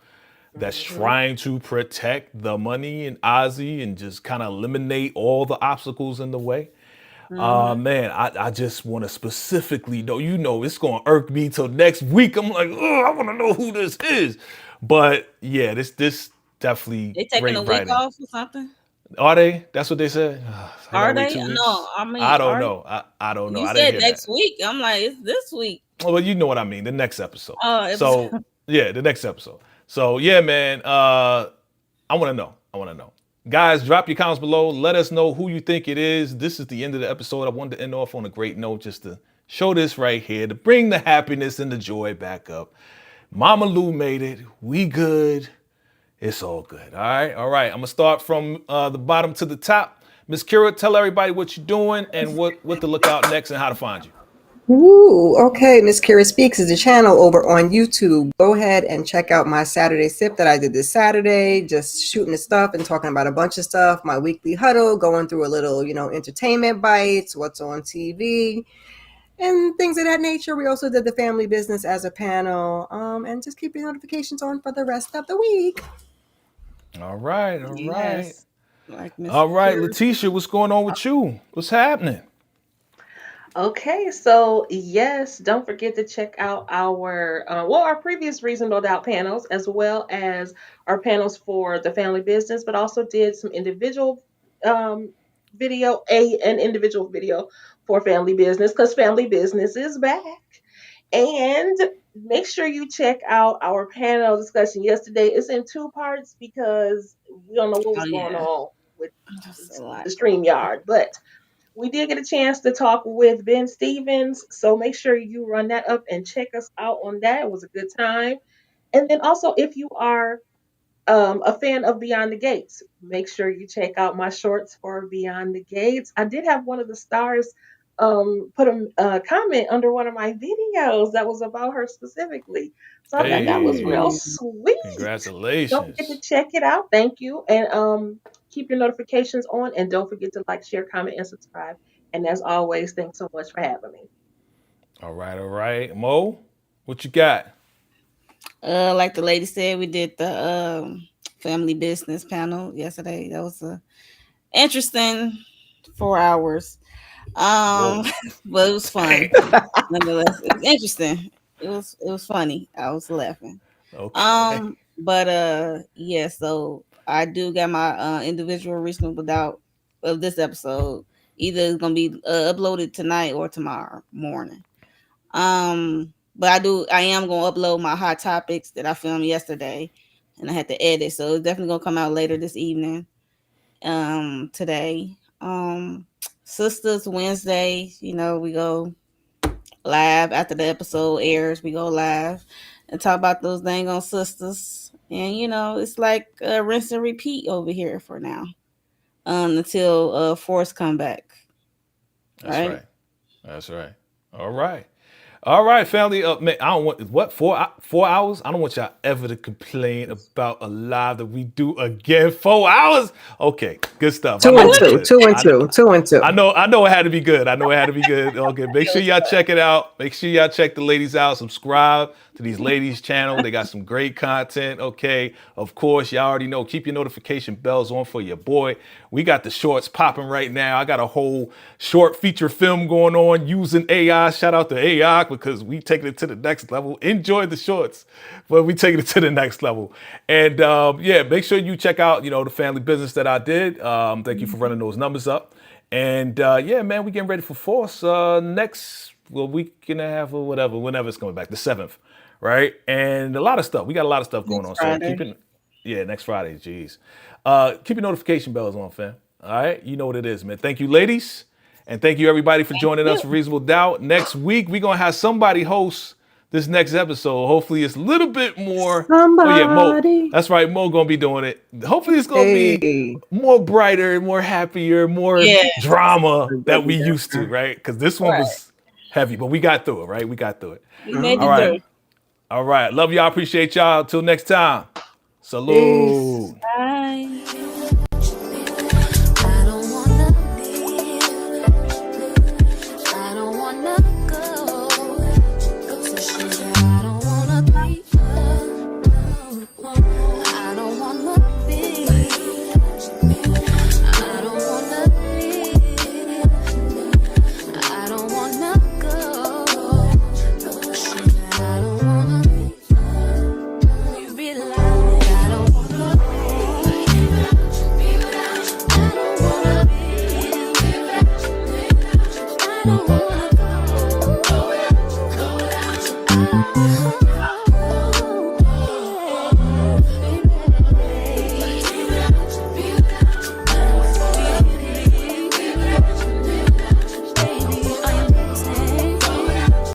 B: that's trying to protect the money and Ozzy and just kind of eliminate all the obstacles in the way. Man, I just want to specifically know, it's going to irk me till next week. I'm like, oh, I want to know who this is. But yeah, this definitely
C: They taking
B: great
C: a week
B: writing.
C: off or something?
B: Are they? That's what they said? I gotta
C: Are
B: wait
C: they?
B: 2 weeks.
C: No, I mean,
B: I don't know. I don't know.
C: You
B: I didn't
C: said
B: hear
C: next
B: that.
C: week. I'm like, it's this week.
B: Well, you know what I mean. The next episode.
C: Oh,
B: So yeah, the next episode. So yeah, man. I want to know. Guys, drop your comments below. Let us know who you think it is. This is the end of the episode. I wanted to end off on a great note, just to show this right here, to bring the happiness and the joy back up. Mama Lou made it. We good. It's all good. All right. I'm gonna start from the bottom to the top. Miss Kira, tell everybody what you're doing and what to look out next and how to find you.
D: Ooh, okay. Miss Kira Speaks is the channel over on YouTube. Go ahead and check out my Saturday sip that I did this Saturday, just shooting the stuff and talking about a bunch of stuff. My weekly huddle, going through a little, entertainment bites, what's on TV, and things of that nature. We also did the family business as a panel, and just keep your notifications on for the rest of the week.
B: All right.
C: Yes. Like Miss
B: All right,
C: Kira.
B: Letitia, what's going on with you? What's happening?
E: Okay, so yes, don't forget to check out our previous Reasonable Doubt panels, as well as our panels for the family business, but also did some individual um, an individual video for family business, because family business is back. And make sure you check out our panel discussion yesterday. It's in two parts because we don't know what was going on with
C: That's a lot.
E: the StreamYard, but we did get a chance to talk with Ben Stevens, so make sure you run that up and check us out on that. It was a good time. And then also, if you are a fan of Beyond the Gates, make sure you check out my shorts for Beyond the Gates. I did have one of the stars put a comment under one of my videos that was about her specifically. So I thought that was real sweet.
B: Congratulations.
E: Don't forget to check it out. Thank you. And keep your notifications on. And don't forget to like, share, comment, and subscribe. And as always, thanks so much for having me.
B: All right. Mo, what you got?
C: Like the lady said, we did the family business panel yesterday. That was a interesting 4 hours. But it was fun. Nonetheless, it was interesting. It was funny. I was laughing.
B: Okay.
C: But yeah, so I do got my individual reasonable doubt of this episode. Either it's gonna be uploaded tonight or tomorrow morning. But I am gonna upload my hot topics that I filmed yesterday, and I had to edit, so it's definitely gonna come out later this evening. Today. Sisters Wednesday, we go live after the episode airs. We go live and talk about those dang on sisters, and it's like rinse and repeat over here for now, until Force come back.
B: That's right. All right, family. Man, I don't want 4 hours. I don't want y'all ever to complain about a live that we do again. 4 hours. Okay, good stuff.
D: Two and two.
B: I know it had to be good. Okay, make sure y'all check it out. Make sure y'all check the ladies out. Subscribe to these ladies' channel. They got some great content. Okay, of course, y'all already know. Keep your notification bells on for your boy. We got the shorts popping right now. I got a whole short feature film going on using AI. Shout out to AI because we taking it to the next level. Enjoy the shorts, but we taking it to the next level. And yeah, make sure you check out the family business that I did. Thank you for running those numbers up. And yeah, man, we getting ready for Force next week and a half or whatever, whenever it's coming back, the 7th, right? And a lot of stuff. We got a lot of stuff going on.
C: Friday.
B: So next Friday. Jeez. Keep your notification bells on, fam. All right, you know what it is, man. Thank you, ladies, and thank you everybody for joining us for Reasonable Doubt. Next week we're gonna have somebody host this next episode. Hopefully it's a little bit more.
D: Somebody.
B: Oh yeah, Mo. That's right, Mo gonna be doing it. Hopefully it's gonna be more brighter, more happier, more drama that we used to, right? Because this one was heavy, but we got through it, right? We got through it.
C: We made it
B: All right.
C: through.
B: All right. Love y'all. Appreciate y'all. Till next time. Salute.
D: Peace.
C: Bye.
F: I don't wanna live. I don't wanna go.